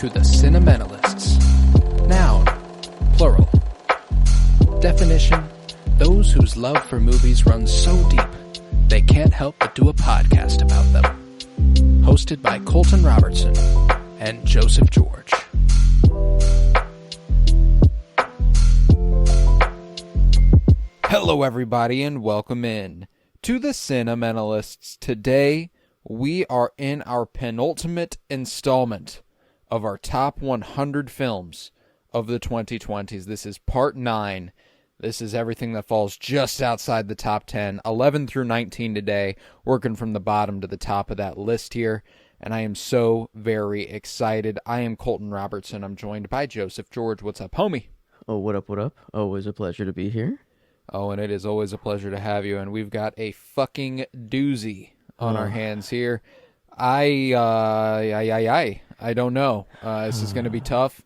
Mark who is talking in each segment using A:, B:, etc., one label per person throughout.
A: to the Cinementalists. Noun, plural. Definition, those whose love for movies runs so deep, they can't help but do a podcast about them. Hosted by Colton Robertson and Joseph George. Hello everybody and welcome in to the Cinementalists. Today we are in our penultimate installment of our top 100 films of the 2020s. This is part 9. This is everything that falls just outside the top 10. 11 through 19 today, working from the bottom to the top of that list here. And I am so very excited. I am Colton Robertson. I'm joined by Joseph George. What's up, homie?
B: Oh, what up, what up? Always a pleasure to be here.
A: Oh, and it is always a pleasure to have you. And we've got a fucking doozy on our hands here. I don't know. This is going to be tough,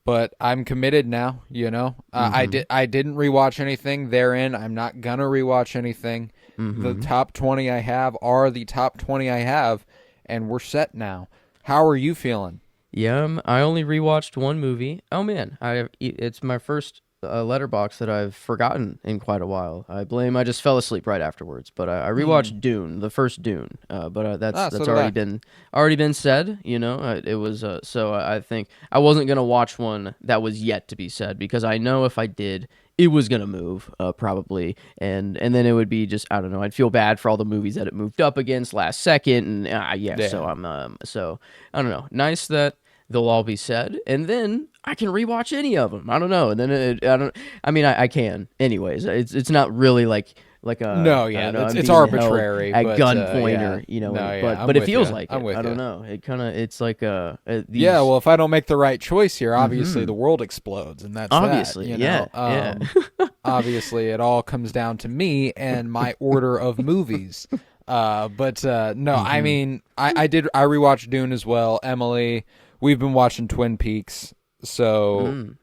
A: but I'm committed now, you know. I didn't rewatch anything therein. I'm not going to rewatch anything. The top 20 I have are the top 20 I have, and we're set now. How are you feeling?
B: Yeah, I only rewatched one movie. Oh, man. It's my first Letterboxd that I've forgotten in quite a while. I just fell asleep right afterwards. But I rewatched Dune, the first Dune. But that's already been said. You know, it was so I think I wasn't gonna watch one that was yet to be said because I know if I did, it was gonna move probably, and then it would be just I don't know. I'd feel bad for all the movies that it moved up against last second, and so I'm so I don't know. Nice that they'll all be said, and then I can rewatch any of them. I don't know, and then I can. Anyways, it's not really like a
A: no, yeah, it's arbitrary
B: at
A: but,
B: gunpoint
A: yeah.
B: or you know,
A: no, yeah,
B: but it feels
A: you.
B: like
A: I'm
B: it.
A: with
B: I don't
A: you.
B: know. It kind of it's like
A: yeah. Well, if I don't make the right choice here, obviously the world explodes, and that's
B: obviously
A: that, you know?
B: yeah.
A: Obviously, it all comes down to me and my order of movies. But no, I mean, I rewatched Dune as well. Emily, we've been watching Twin Peaks, so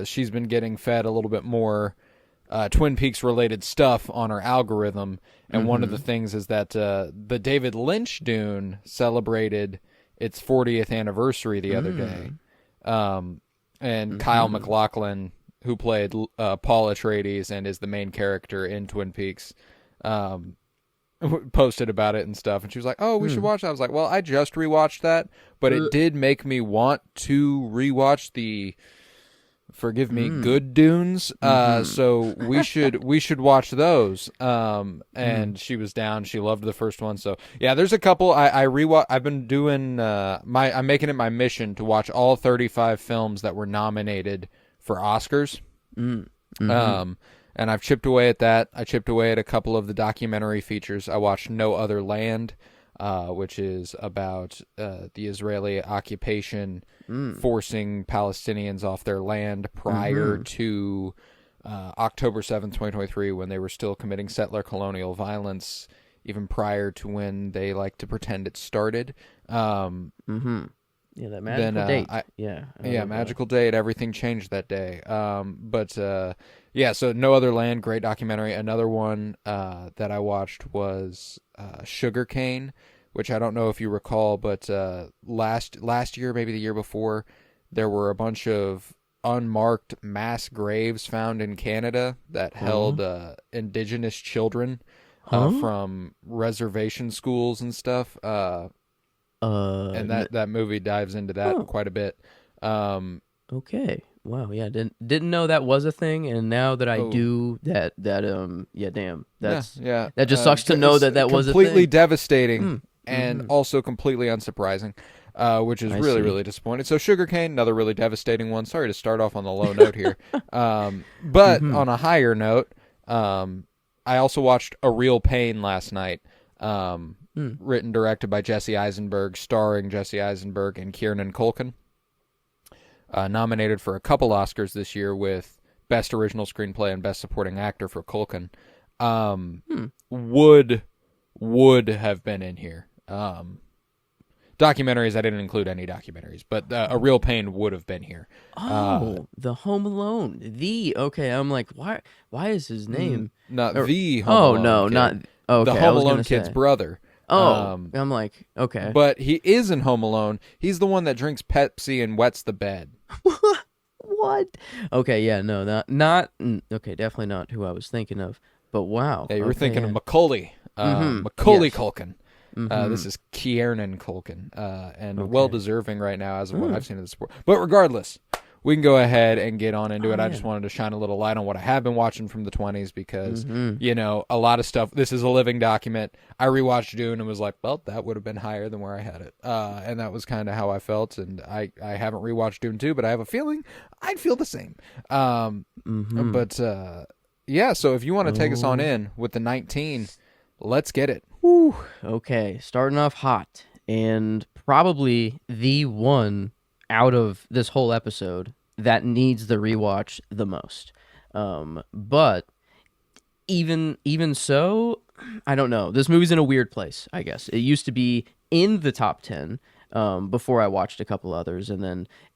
A: she's been getting fed a little bit more Twin Peaks related stuff on her algorithm. And one of the things is that the David Lynch Dune celebrated its 40th anniversary the other day. And Kyle MacLachlan, who played Paul Atreides and is the main character in Twin Peaks, posted about it and stuff, and she was like, oh, we should watch that. I was like, well, I just rewatched that, but it did make me want to rewatch the forgive me good Dunes, so we should watch those. And she was down. She loved the first one. So yeah, there's a couple I've been doing I'm making it my mission to watch all 35 films that were nominated for Oscars. And I've chipped away at that. I chipped away at a couple of the documentary features. I watched No Other Land, which is about the Israeli occupation forcing Palestinians off their land prior to October 7th, 2023, when they were still committing settler colonial violence, even prior to when they like to pretend it started.
B: Yeah, that magical date.
A: Magical date. Everything changed that day. So No Other Land, great documentary. Another one that I watched was Sugar Cane, which I don't know if you recall, but last year, maybe the year before, there were a bunch of unmarked mass graves found in Canada that held indigenous children from reservation schools and stuff. And that movie dives into that quite a bit.
B: Okay. Wow. Yeah. Didn't know that was a thing, and now that I do, that damn. That just sucks to know that was a thing.
A: Completely devastating and also completely unsurprising, which is really disappointing. So Sugarcane, another really devastating one. Sorry to start off on the low note here, but on a higher note, I also watched A Real Pain last night. Written, directed by Jesse Eisenberg, starring Jesse Eisenberg and Kieran Culkin. Nominated for a couple Oscars this year with Best Original Screenplay and Best Supporting Actor for Culkin. Would have been in here. Documentaries, I didn't include any documentaries, but A Real Pain would have been here.
B: The Home Alone. Okay, I'm like, why is his name?
A: Not the Home Alone kid.
B: Not... Okay,
A: the Home Alone kid's brother.
B: I'm like, okay.
A: But he is in Home Alone. He's the one that drinks Pepsi and wets the bed.
B: What? Okay, yeah, no, okay, definitely not who I was thinking of. But wow.
A: Yeah, you were
B: okay,
A: thinking
B: yeah.
A: of Macaulay. Macaulay
B: Yes.
A: Culkin. This is Kieran Culkin, and
B: Okay.
A: well deserving right now as of what I've seen of the sport. But regardless, we can go ahead and get on into it. I just wanted to shine a little light on what I have been watching from the 20s because, you know, a lot of stuff. This is a living document. I rewatched Dune and was like, well, that would have been higher than where I had it. And that was kind of how I felt. And I haven't rewatched Dune 2, but I have a feeling I'd feel the same. But yeah, so if you want to take us on in with the 19, let's get it.
B: Whew, okay, starting off hot, and probably the one out of this whole episode that needs the rewatch the most. But even so, I don't know. This movie's in a weird place, I guess. It used to be in the top 10 before I watched a couple others, and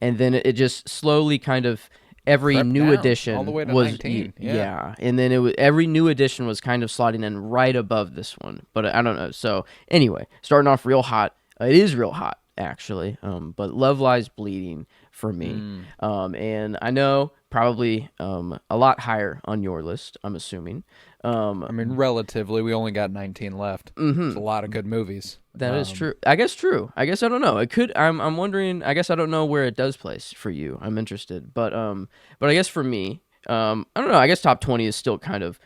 B: then it just slowly kind of every
A: Crept
B: new
A: down
B: edition
A: all the way to
B: was
A: 19, yeah.
B: and then every new edition was kind of sliding in right above this one, but I don't know. So anyway, starting off real hot. It is real hot actually, but Love Lies Bleeding for me, and I know probably a lot higher on your list, I'm assuming.
A: I mean, relatively, we only got 19 left. It's a lot of good movies.
B: That is true. I guess true. I guess I don't know. It could. I'm wondering. I guess I don't know where it does place for you. I'm interested, but I guess for me, I don't know. I guess top 20 is still kind of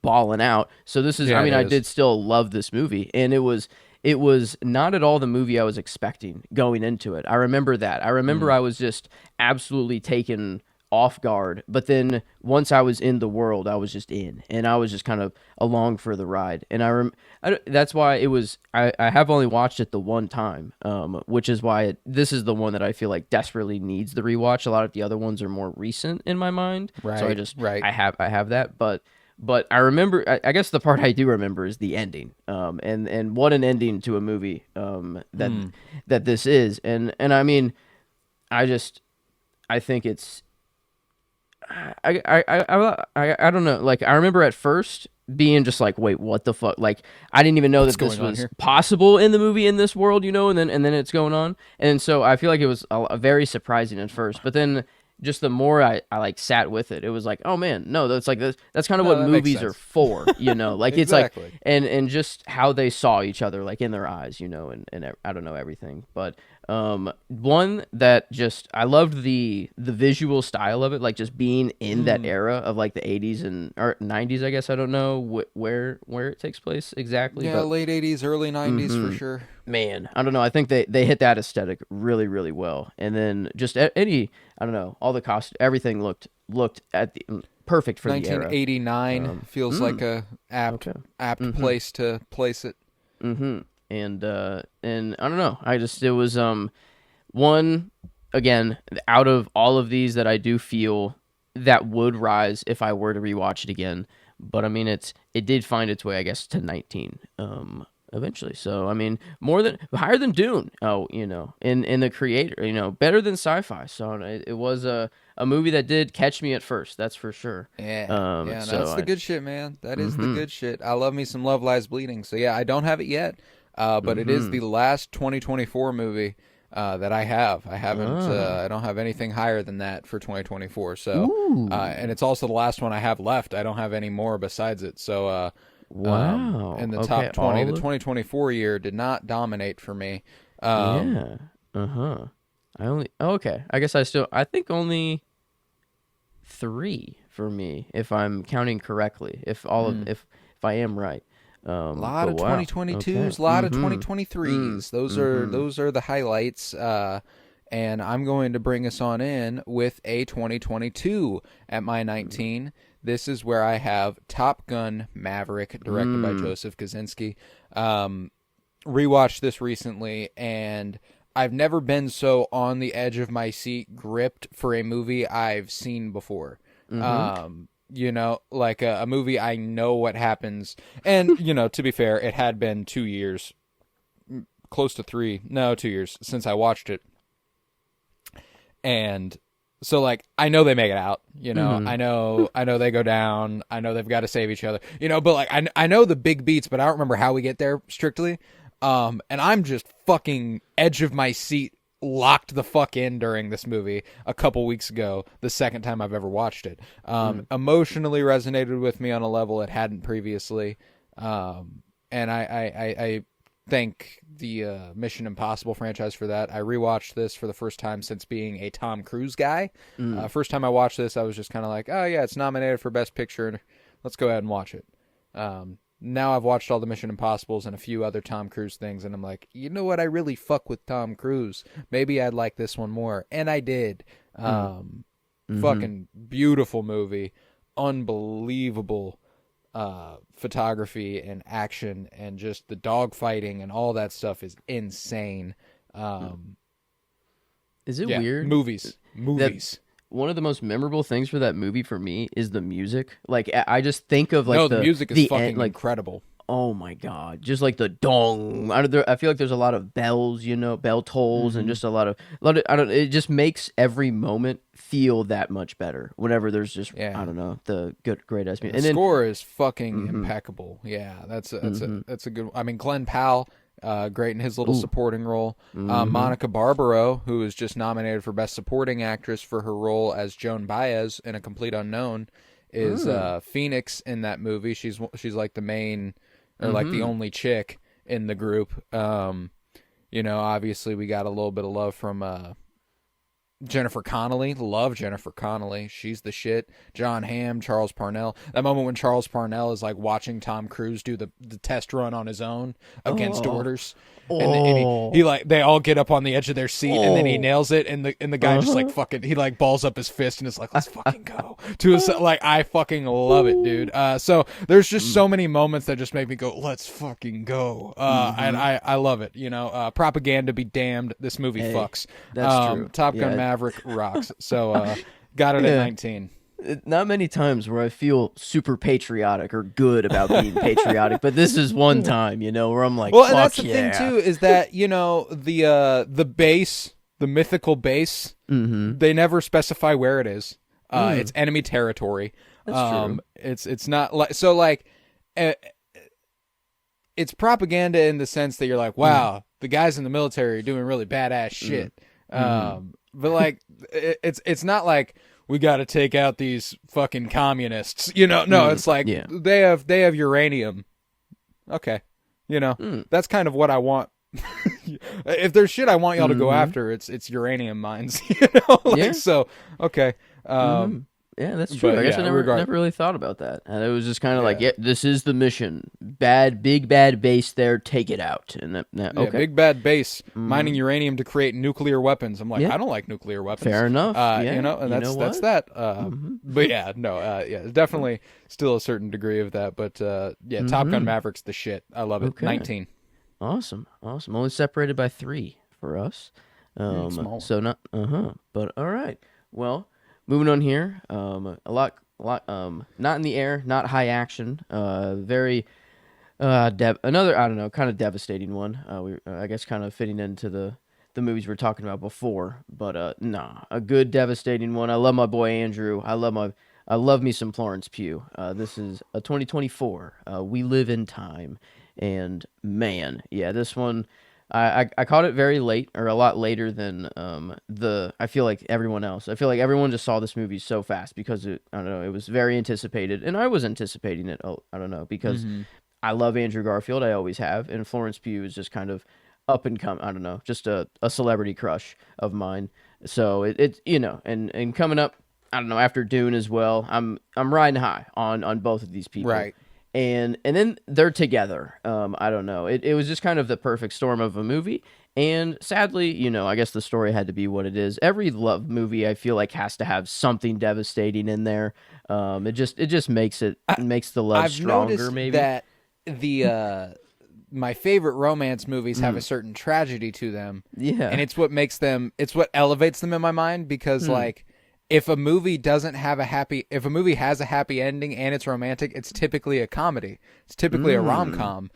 B: balling out. So this is.
A: Yeah,
B: I mean,
A: it
B: I
A: is.
B: did still love this movie, and it was not at all the movie I was expecting going into it. I remember that. I remember I was just absolutely taken off guard, but then once I was in the world, I was just in, and I was just kind of along for the ride. And that's why it was. I have only watched it the one time, which is why this is the one that I feel like desperately needs the rewatch. A lot of the other ones are more recent in my mind, so I
A: Right,
B: just
A: right.
B: I have that, but I remember. I guess the part I do remember is the ending, and what an ending to a movie, that this is, and I mean, I think it's. I don't know. Like I remember at first being just like, wait, what the fuck? Like I didn't even know that this
A: going on
B: was
A: here?
B: possible in the movie in this world, you know. And then it's going on, and so I feel like it was a very surprising at first. But then just the more I like sat with it, it was like, oh man, no, that's like this. That's kind of what
A: that makes
B: movies are
A: sense.
B: for, you know. Like
A: Exactly.
B: it's like and just how they saw each other, like in their eyes, you know, and I don't know everything, but one that just I loved the visual style of it, like just being in that era of like the 80s and or 90s, I guess. I don't know where it takes place exactly,
A: Yeah,
B: but
A: late 80s, early 90s for sure.
B: man, I don't know. I think they hit that aesthetic really, really well. And then just any, I don't know, all the cost, everything looked at the perfect for the era.
A: 1989 feels like a apt place to place it.
B: And I don't know. It was one again out of all of these that I do feel that would rise if I were to rewatch it again. But I mean, it did find its way, I guess, to 19 eventually. So I mean, higher than Dune. Oh, you know, in the creator, you know, better than sci-fi. So it was a movie that did catch me at first. That's for sure.
A: Yeah, yeah, no,
B: so
A: that's the good shit, man. That is the good shit. I love me some Love Lies Bleeding. So yeah, I don't have it yet, but it is the last 2024 movie that I have. I haven't. I don't have anything higher than that for 2024. So, and it's also the last one I have left. I don't have any more besides it. So,
B: Wow.
A: in the
B: Okay,
A: top 20,
B: all
A: the
B: of-
A: 2024 year did not dominate for me.
B: Yeah. Okay. I guess I think only 3 for me, if I'm counting correctly. If if I am right.
A: A lot of
B: but wow.
A: 2022s,
B: Okay.
A: a lot of 2023s. Those are the highlights. And I'm going to bring us on in with a 2022 at my 19. This is where I have Top Gun Maverick, directed by Joseph Kosinski. Rewatched this recently, and I've never been so on the edge of my seat, gripped for a movie I've seen before. You know, like a movie I know what happens. And, you know, to be fair, it had been 2 years, close to 2 years since I watched it. And so, like, I know they make it out, you know, I know they go down, I know they've got to save each other, you know, but like, I know the big beats, but I don't remember how we get there strictly. And I'm just fucking edge of my seat, locked the fuck in during this movie a couple weeks ago, the second time I've ever watched it. Emotionally resonated with me on a level it hadn't previously. And I thank the Mission Impossible franchise for that. I rewatched this for the first time since being a Tom Cruise guy. First time I watched this, I was just kind of like, oh yeah, it's nominated for Best Picture. Let's go ahead and watch it. Now I've watched all the Mission Impossibles and a few other Tom Cruise things, and I'm like, you know what? I really fuck with Tom Cruise. Maybe I'd like this one more. And I did. Fucking beautiful movie. Unbelievable photography and action, and just the dog fighting and all that stuff is insane.
B: Is it weird?
A: Movies.
B: One of the most memorable things for that movie for me is the music. Like, I just think of
A: the music is fucking incredible.
B: Oh my god, just like the dong. I feel like there's a lot of bells, bell tolls, and just a lot of. It just makes every moment feel that much better. Whenever there's just I don't know, the great ass music.
A: And the score is fucking impeccable. Yeah, that's a good. I mean, Glenn Powell. Great in his little supporting role. Monica Barbaro, who was just nominated for Best Supporting Actress for her role as Joan Baez in A Complete Unknown, is Phoenix in that movie. She's like the main, or like the only chick in the group. Obviously we got a little bit of love from Jennifer Connelly. Love Jennifer Connelly. She's the shit. John Hamm, Charles Parnell. That moment when Charles Parnell is like watching Tom Cruise do the test run on his own against orders. And he like, they all get up on the edge of their seat, and then he nails it, and the guy just like fucking, he like balls up his fist and is like, let's fucking go. Like, I fucking love it, dude. So there's just so many moments that just make me go, let's fucking go. And I love it. Propaganda be damned. This movie fucks.
B: That's true.
A: Top Gun Maverick rocks. So got it at 19.
B: Not many times where I feel super patriotic or good about being patriotic, but this is one time, where I'm like,
A: well, and that's the thing too, is that the base, the mythical base, they never specify where it is. It's enemy territory.
B: That's true.
A: It's not like so like. It's propaganda in the sense that you're like, wow, the guys in the military are doing really badass shit. But like, it's not like, we got to take out these fucking communists. No, it's like they have uranium. Okay. That's kind of what I want. If there's shit I want y'all to go after, it's uranium mines, so okay.
B: Yeah, that's true. I guess I never really thought about that. And it was just kind of like, this is the mission. Big bad base there, take it out. And okay.
A: Big bad base mining uranium to create nuclear weapons. I'm like, I don't like nuclear weapons.
B: Fair enough.
A: And that's that. But definitely still a certain degree of that. But Top Gun Maverick's the shit. I love it.
B: Okay.
A: 19.
B: Awesome. Only separated by 3 for us.
A: Small.
B: So not but all right. Well, moving on here, a lot, not in the air, not high action, very, another, I don't know, kind of devastating one. I guess kind of fitting into the movies we were talking about before, but a good devastating one. I love my boy Andrew. I love me some Florence Pugh. This is a 2024. We Live in Time, and man, this one. I caught it very late, or a lot later than I feel like everyone else. I feel like everyone just saw this movie so fast because I don't know, it was very anticipated, and I was anticipating it. I don't know, because I love Andrew Garfield, I always have, and Florence Pugh is just kind of up and come. I don't know, just a celebrity crush of mine. So it and coming up, I don't know, after Dune as well. I'm riding high on both of these people.
A: Right.
B: And then they're together. I don't know. It was just kind of the perfect storm of a movie. And sadly, I guess the story had to be what it is. Every love movie, I feel like, has to have something devastating in there. It just makes the love stronger.
A: Noticed
B: maybe
A: that my favorite romance movies have a certain tragedy to them.
B: Yeah,
A: and it's what elevates them in my mind, because like, if a movie has a happy ending and it's romantic, it's typically a comedy. It's typically a rom-com.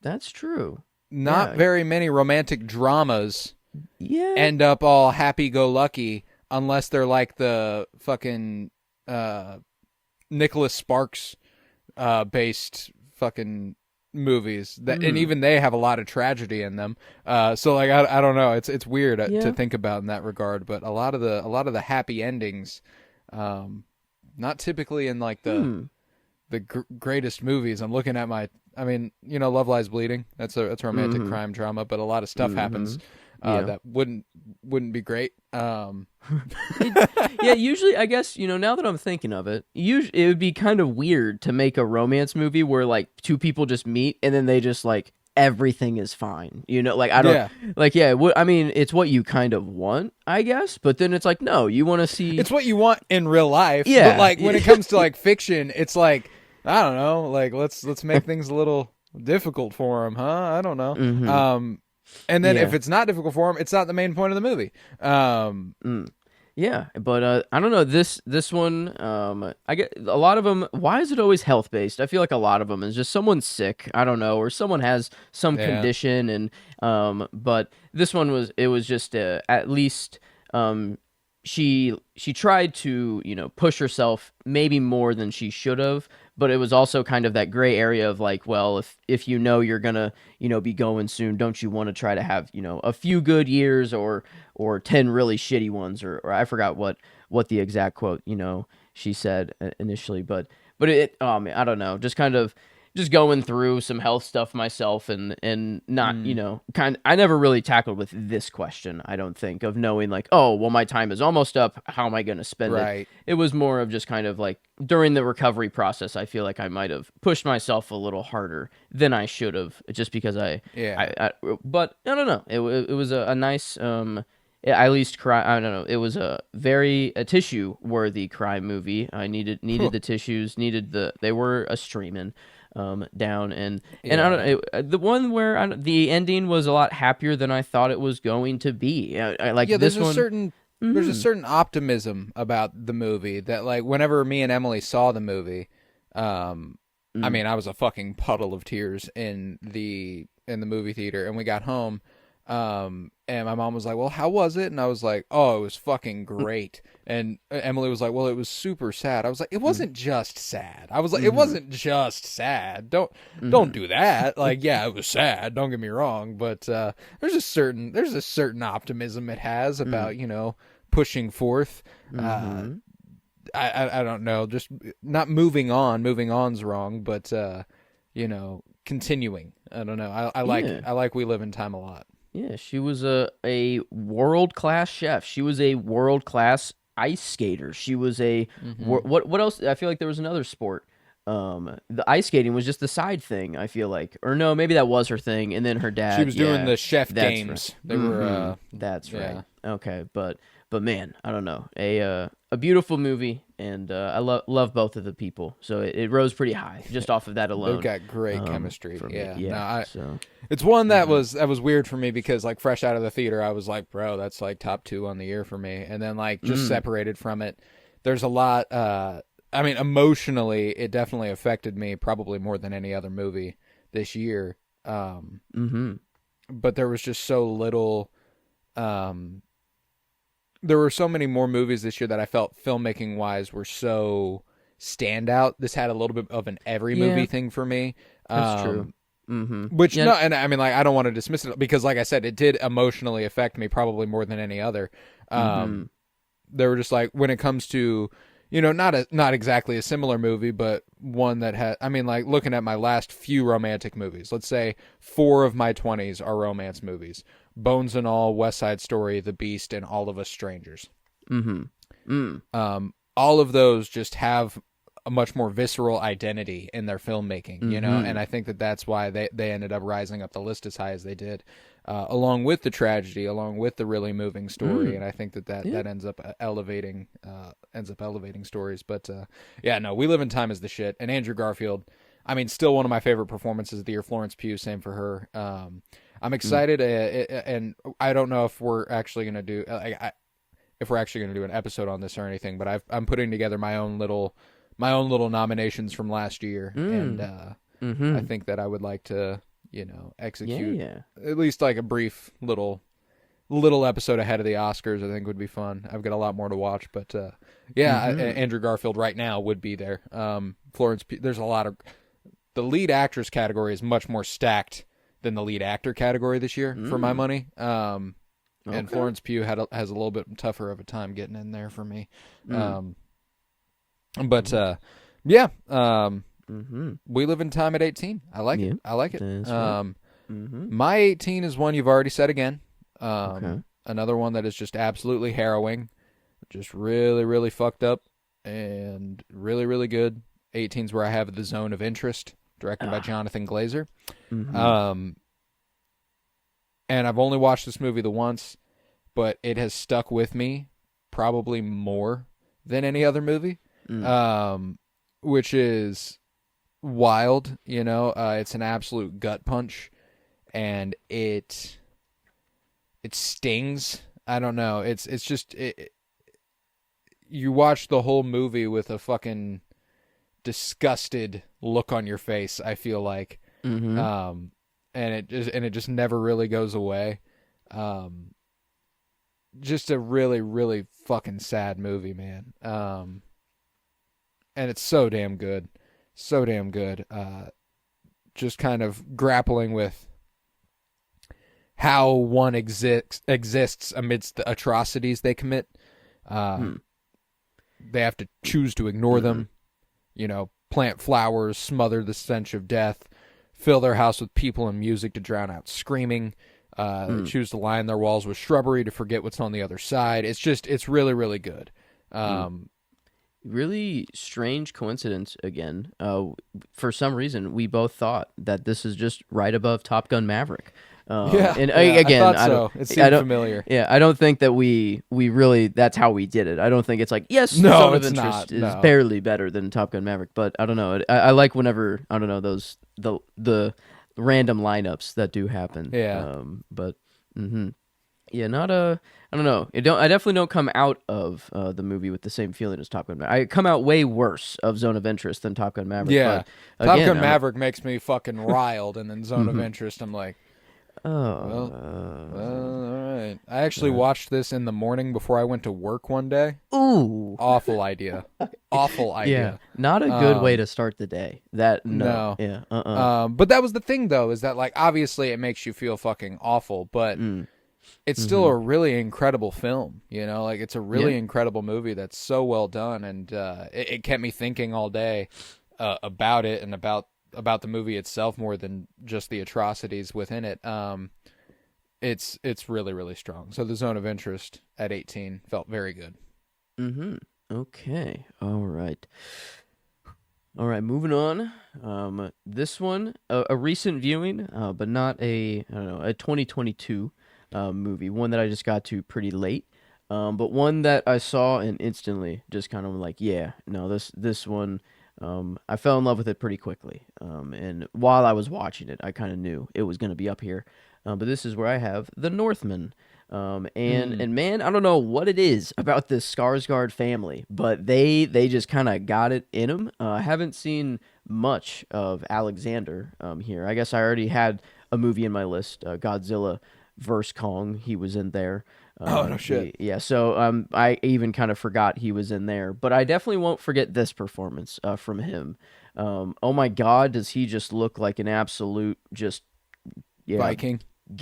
B: That's true.
A: Not very many romantic dramas end up all happy-go-lucky, unless they're like the fucking Nicholas Sparks based fucking movies that, and even they have a lot of tragedy in them. So like I don't know, it's weird to think about in that regard. But a lot of the happy endings, not typically in like the greatest movies. I'm looking at I mean, Love Lies Bleeding. That's a romantic crime drama, but a lot of stuff happens that wouldn't be great.
B: Yeah, usually, I guess, now that I'm thinking of it, it would be kind of weird to make a romance movie where like two people just meet and then they just like everything is fine. Like I don't I mean, it's what you kind of want, I guess, but then it's like, no, you want to see
A: it's what you want in real life.
B: Yeah.
A: But like when it comes to like fiction, it's like, I don't know, like let's make things a little difficult for them, huh? I don't know. And then if it's not difficult for them, it's not the main point of the movie.
B: Yeah, but I don't know, this one, I get a lot of them. Why is it always health based? I feel like a lot of them is just someone's sick, I don't know, or someone has some condition, and but this one was just at least she tried to push herself maybe more than she should have, but it was also kind of that gray area of like, well, if you're gonna be going soon, don't you want to try to have a few good years or 10 really shitty ones, or I forgot what the exact quote she said initially, but it I don't know, just kind of just going through some health stuff myself, and not I never really tackled with this question, I don't think, of knowing like, oh well, my time is almost up, how am I going to spend it. It was more of just kind of like during the recovery process, I feel like I might have pushed myself a little harder than I should have, just because I but I don't know, it was a nice at least I don't know. It was a very tissue worthy crime movie. I needed the tissues, they were a streaming down, and I don't know, the one where the ending was a lot happier than I thought it was going to be. I like this one.
A: There's a certain optimism about the movie that, like, whenever me and Emily saw the movie, I mean, I was a fucking puddle of tears in the movie theater, and we got home. And my mom was like, well, how was it? And I was like, oh, it was fucking great. And Emily was like, well, it was super sad. I was like, it wasn't just sad. I was like, it wasn't just sad. Don't do that. Like, yeah, it was sad. Don't get me wrong. But, there's a certain optimism it has about, pushing forth. I don't know, just not moving on. Moving on's wrong, but, continuing. I don't know. I like We Live in Time a lot.
B: Yeah, she was a world-class chef. She was a world-class ice skater. She was a what else? I feel like there was another sport. The ice skating was just the side thing, I feel like. Or no, maybe that was her thing, and then her dad.
A: She was doing the chef games.
B: Right.
A: They were
B: that's right. Okay, but man, I don't know. A beautiful movie, and I love both of the people. So it rose pretty high just off of that alone.
A: They've got great chemistry. Yeah.
B: So
A: it's one that was weird for me, because like fresh out of the theater, I was like, bro, that's like top 2 on the year for me. And then like just separated from it, there's a lot. I mean, emotionally, it definitely affected me, probably more than any other movie this year. But there was just so little. There were so many more movies this year that I felt filmmaking wise were so standout. This had a little bit of an every movie thing for me.
B: That's true.
A: Which no, and I mean, like, I don't want to dismiss it, because like I said, it did emotionally affect me probably more than any other. They were just like, when it comes to, not exactly a similar movie, but one that had, I mean, like, looking at my last few romantic movies, let's say 4 of my 20s are romance movies: Bones and All, West Side Story, The Beast, and All of Us Strangers. All of those just have a much more visceral identity in their filmmaking, and I think that that's why they ended up rising up the list as high as they did, along with the tragedy, along with the really moving story, and I think that ends up elevating stories. But no, We Live in Time is the shit, and Andrew Garfield, I mean, still one of my favorite performances of the year. Florence Pugh, same for her. I'm excited, and I don't know if we're actually gonna do an episode on this or anything, but I'm putting together my own little nominations from last year, and I think that I would like to, execute at least like a brief little episode ahead of the Oscars. I think would be fun. I've got a lot more to watch, but Andrew Garfield right now would be there. Florence Pugh, there's a lot of the lead actress category is much more stacked than the lead actor category this year for my money. And Florence Pugh has a little bit tougher of a time getting in there for me. We live in time at 18. I like it. I like it.
B: Right.
A: My 18 is one you've already said again. Another one that is just absolutely harrowing, just really, really fucked up, and really, really good. 18's where I have The Zone of Interest, directed by Jonathan Glazer. And I've only watched this movie the once, but it has stuck with me probably more than any other movie, which is wild. It's an absolute gut punch, and it stings. I don't know. It's just you watch the whole movie with a fucking disgusted look on your face, I feel like. And it just never really goes away. Just a really, really fucking sad movie, man. And it's so damn good. So damn good. Just kind of grappling with how one exists amidst the atrocities they commit. They have to choose to ignore them, plant flowers, smother the stench of death, fill their house with people and music to drown out screaming, choose to line their walls with shrubbery to forget what's on the other side. It's really, really good.
B: Really strange coincidence again. For some reason, we both thought that this is just right above Top Gun Maverick. Again,
A: I thought so. It seemed familiar.
B: Yeah, I don't think that we really, that's how we did it. I don't think it's like, yes,
A: no,
B: Zone of
A: it's
B: Interest
A: not,
B: is barely better than Top Gun Maverick, but I don't know. I like whenever, I don't know, the random lineups that do happen.
A: Yeah.
B: Yeah, I don't know. I definitely don't come out of the movie with the same feeling as Top Gun Maverick. I come out way worse of Zone of Interest than Top Gun Maverick.
A: Yeah.
B: But
A: Top
B: again,
A: Gun Maverick makes me fucking riled, and then Zone of Interest, I'm like,
B: well,
A: all right. I actually watched this in the morning before I went to work one day.
B: Ooh.
A: Awful idea. Awful idea.
B: Yeah. Not a good way to start the day. No. Yeah.
A: But that was the thing, though, is that, like, obviously it makes you feel fucking awful, but it's still a really incredible film, Like, it's a really incredible movie that's so well done, and it kept me thinking all day about it and about the movie itself more than just the atrocities within it. It's really, really strong. So The Zone of Interest at 18 felt very good.
B: Okay. All right, moving on. This one, a recent viewing, but not a 2022 movie. One that I just got to pretty late. But one that I saw and instantly just kind of like, yeah, no, this one, I fell in love with it pretty quickly. And while I was watching it, I kind of knew it was going to be up here. But this is where I have The Northman. And man, I don't know what it is about this Skarsgård family, but they just kind of got it in them. I haven't seen much of Alexander here. I guess I already had a movie in my list, Godzilla vs. Kong. He was in there.
A: Oh, no shit.
B: Yeah, so I even kind of forgot he was in there, but I definitely won't forget this performance from him. Oh my God, does he just look like an absolute
A: Viking?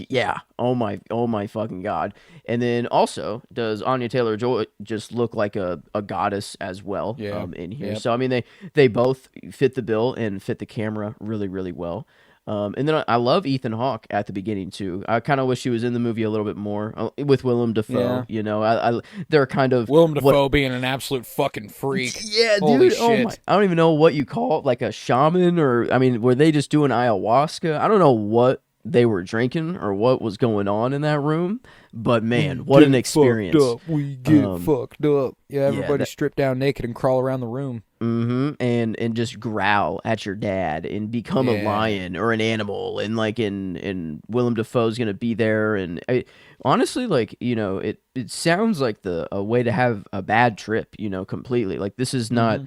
B: Yeah. Oh my fucking God. And then also, does Anya Taylor-Joy just look like a goddess as well in here? Yep. So I mean, they both fit the bill and fit the camera really, really well. And then I love Ethan Hawke at the beginning too. I kind of wish he was in the movie a little bit more with Willem Dafoe.
A: Yeah.
B: They're kind of
A: Willem Dafoe being an absolute fucking freak.
B: Yeah,
A: Holy
B: dude.
A: shit.
B: I don't even know what you call it, like a shaman, or I mean, were they just doing ayahuasca? I don't know what they were drinking or what was going on in that room, but man, what an experience.
A: We get fucked up. Yeah, everybody stripped down naked and crawl around the room.
B: And just growl at your dad and become a lion or an animal, and Willem Dafoe's gonna be there, and honestly, it sounds like a way to have a bad trip, completely. Like, this is not.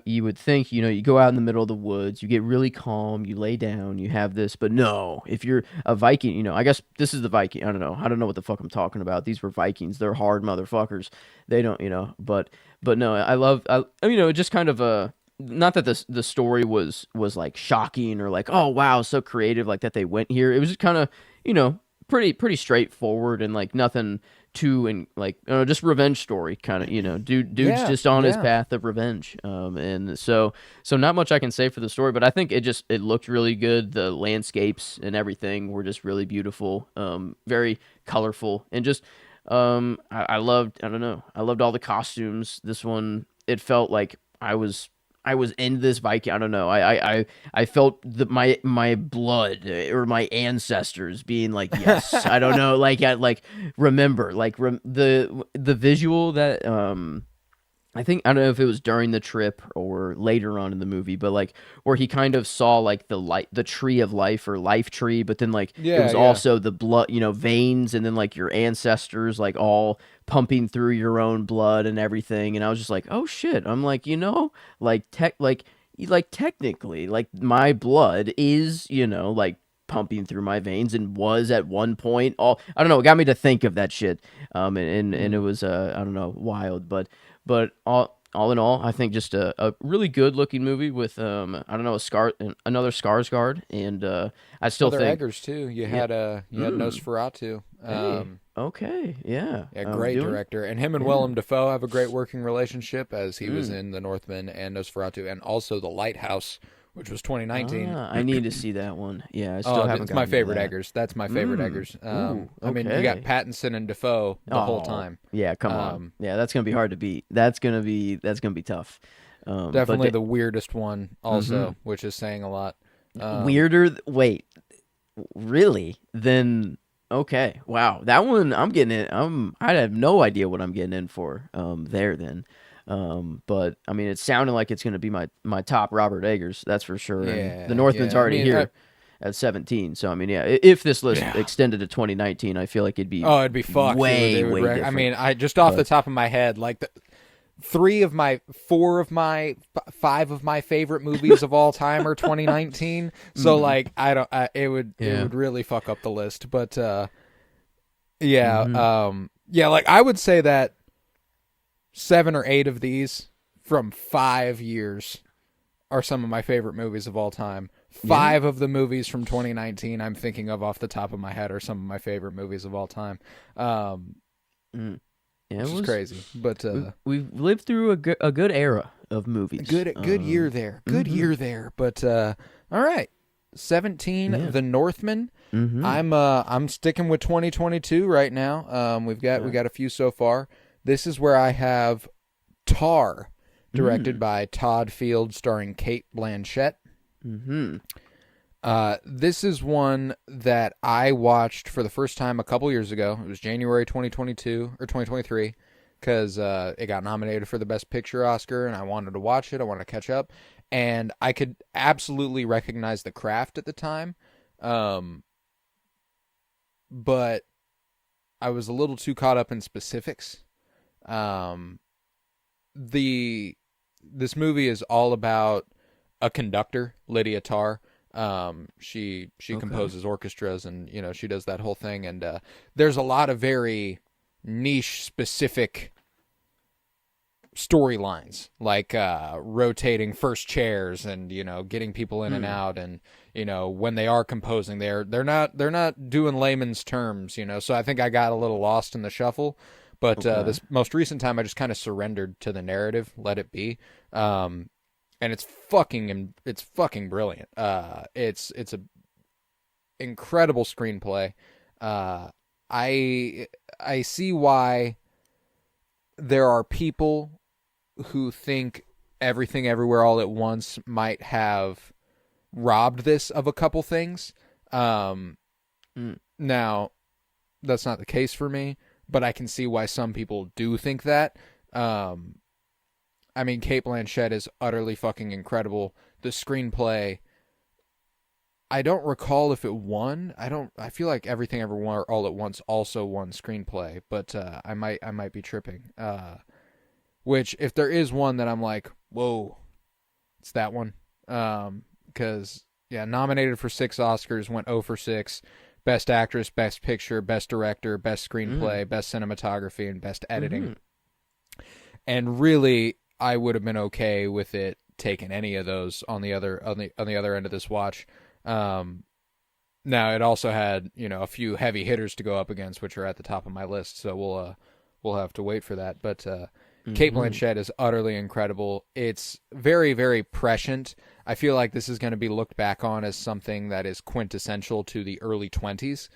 B: You would think, you go out in the middle of the woods, you get really calm, you lay down, you have this, but no, if you're a Viking, I guess this is the Viking. I don't know what the fuck I'm talking about. These were Vikings. They're hard motherfuckers. They don't, but no, I love, just kind of not that the story was like shocking or like, oh wow, so creative, like that they went here. It was just kind of, you know, pretty straightforward and like nothing too, and like, just revenge story kind of, dude's
A: Yeah,
B: just on his
A: yeah.
B: path of revenge. And so not much I can say for the story, but I think it looked really good. The landscapes and everything were just really beautiful, very colorful, and just I loved, I don't know, I loved all the costumes. This one, it felt like I was in this Viking. I don't know. I felt my blood, or my ancestors being like, yes. I don't know. Like I like remember like the visual that I think, I don't know if it was during the trip or later on in the movie, but like where he kind of saw like the tree of life, or life tree, but then like it
A: Yeah,
B: was
A: yeah.
B: also the blood, veins, and then like your ancestors like all pumping through your own blood and everything. And I was just like, oh shit. I'm like, like technically, like my blood is, like pumping through my veins, and was at one point all, I don't know, it got me to think of that shit. And it
A: Mm.
B: was I don't know, wild, but all in all, I think just a really good looking movie with I don't know, another Skarsgård, and I still
A: Other
B: think,
A: Eggers too.
B: yeah.
A: You had
B: Mm,
A: Nosferatu.
B: hey, okay, yeah.
A: Yeah, great
B: Doing,
A: director. And him and
B: yeah.
A: Willem Dafoe have a great working relationship, as he was
B: Mm.
A: in The Northman and Nosferatu, and also The Lighthouse, which was 2019.
B: I need to see that one. Yeah, I still
A: Oh,
B: haven't
A: it's my
B: gotten to
A: favorite
B: that.
A: Eggers. That's my favorite
B: Mm.
A: Eggers.
B: Ooh,
A: I mean, you got
B: okay.
A: Pattinson and Dafoe the whole
B: Oh,
A: time.
B: yeah, come on.
A: Um,
B: Yeah, that's gonna be hard to beat. That's gonna be tough. But
A: Definitely the weirdest one,
B: mm-hmm.
A: also, which is saying a lot. Um,
B: Weirder. Wait, really? Then okay. Wow, that one I'm getting in. I have no idea what I'm getting in for. There then. But I mean, it sounded like it's gonna be my top Robert Eggers. That's for sure. And the
A: yeah,
B: Northman's
A: yeah. I
B: already
A: mean,
B: here at 17. So I mean, yeah, if this list
A: yeah.
B: extended to 2019, I feel like it'd be
A: Oh, it'd be fucked.
B: way way
A: I
B: different.
A: mean, I just off the
B: But
A: top of my head, like four of my five of my favorite movies of all time are 2019. So
B: mm,
A: like, I don't. It
B: yeah.
A: would really fuck up the list. But yeah,
B: Hmm.
A: yeah. Like I would say that 7 or 8 of these from 5 years are some of my favorite movies of all time.
B: Yeah.
A: 5 of the movies from 2019 I'm thinking of off the top of my head are some of my favorite movies of all time.
B: Mm. Yeah,
A: Which
B: it
A: is
B: was.
A: crazy, but
B: We've lived through a good era of movies.
A: good year there. Good
B: Mhm.
A: year there. But all right. 17
B: Yeah.
A: The Northman.
B: Mm-hmm.
A: I'm sticking with 2022 right now. We
B: Okay.
A: got a few so far. This is where I have Tar, directed
B: Mm.
A: by Todd Field, starring Kate Blanchett.
B: Mm-hmm.
A: This is one that I watched for the first time a couple years ago. It was January 2022 or 2023, because it got nominated for the Best Picture Oscar, and I wanted to watch it. I wanted to catch up, and I could absolutely recognize the craft at the time, but I was a little too caught up in specifics. Um, the This movie is all about a conductor, Lydia Tarr. She
B: Okay.
A: composes orchestras, and she does that whole thing. And there's a lot of very niche specific storylines, like rotating first chairs, and getting people in and
B: Mm.
A: out, and when they are composing, they're not doing layman's terms. So I think I got a little lost in the shuffle. But
B: Okay.
A: this most recent time, I just kind of surrendered to the narrative, let it be. And it's fucking brilliant. It's a incredible screenplay. Uh, I see why there are people who think Everything Everywhere All at Once might have robbed this of a couple things. Um,
B: Mm.
A: Now that's not the case for me, but I can see why some people do think that. Um, I mean, Kate Blanchett is utterly fucking incredible. The screenplay, I don't recall if it won. I feel like Everything Everywhere All at Once also won screenplay, but I might be tripping. Which, if there is one that I'm like, whoa, it's that one. Because yeah, nominated for 6 Oscars, went 0 for 6. Best Actress, Best Picture, Best Director, Best
B: Mm.
A: Screenplay, Best Cinematography, and Best Editing.
B: Mm-hmm.
A: And really, I would have been okay with it taken any of those on the other end of this watch. Now it also had a few heavy hitters to go up against, which are at the top of my list. So we'll have to wait for that. But Cate Blanchett is utterly incredible. It's very, very prescient. I feel like this is going to be looked back on as something that is quintessential to the early 20s.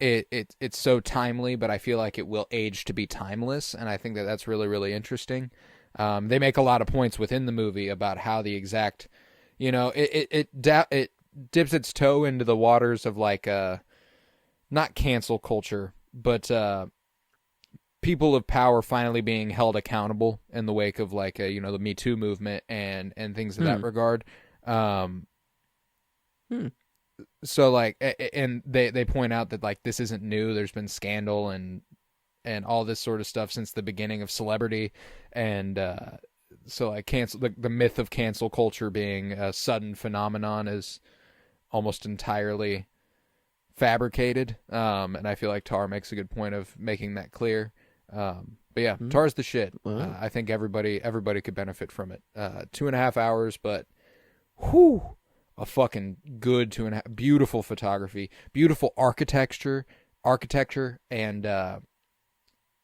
A: It's so timely, but I feel like it will age to be timeless, and I think that that's really, really interesting. They make a lot of points within the movie about how the exact, it dips its toe into the waters of like not cancel culture, but people of power finally being held accountable in the wake of like the Me Too movement and things in that regard. So like, and they point out that like this isn't new. There's been scandal and all this sort of stuff since the beginning of celebrity, and so like the myth of cancel culture being a sudden phenomenon is almost entirely fabricated. And I feel like Tar makes a good point of making that clear. But yeah, Tar's the shit.
B: Wow.
A: I think everybody could benefit from it. 2.5 hours, but whew, a fucking good 2.5. Beautiful photography, beautiful architecture, and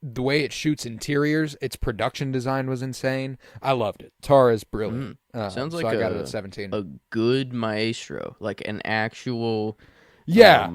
A: the way it shoots interiors. Its production design was insane. I loved it. Tar is brilliant.
B: Sounds
A: so
B: like
A: I got it at 17.
B: a good maestro, like an actual.
A: Yeah.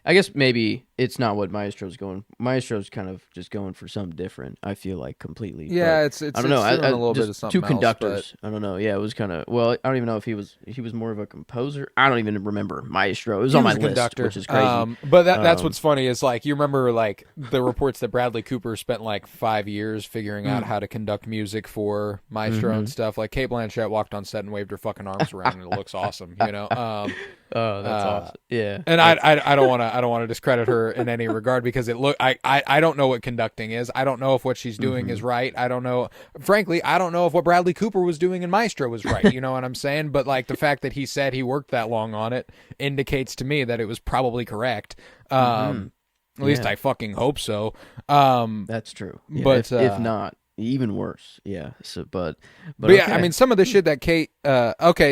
B: I guess maybe it's not what Maestro's going. Maestro's kind of just going for something different. I feel like completely.
A: Yeah,
B: but
A: it's
B: I don't know.
A: It's doing a little
B: just
A: bit of something
B: two
A: else,
B: conductors. I don't know. Yeah, it was kind of. Well, I don't even know if he was more of a composer. I don't even remember Maestro. It was
A: He
B: on
A: was
B: my
A: a
B: list,
A: conductor.
B: which is crazy.
A: But that's what's funny is like you remember like the reports that Bradley Cooper spent like 5 years figuring out how to conduct music for Maestro and stuff. Like Cate Blanchett walked on set and waved her fucking arms around and it looks awesome.
B: Oh, that's awesome. Yeah.
A: And I don't want to discredit her in any regard because I don't know what conducting is. I don't know if what she's doing is right. I don't know. Frankly, I don't know if what Bradley Cooper was doing in Maestro was right. You know what I'm saying? But like the fact that he said he worked that long on it indicates to me that it was probably correct. At least I fucking hope so.
B: That's true. Yeah,
A: but
B: if not, even worse. Yeah. So, but
A: yeah,
B: okay.
A: I mean, some of the shit that Kate,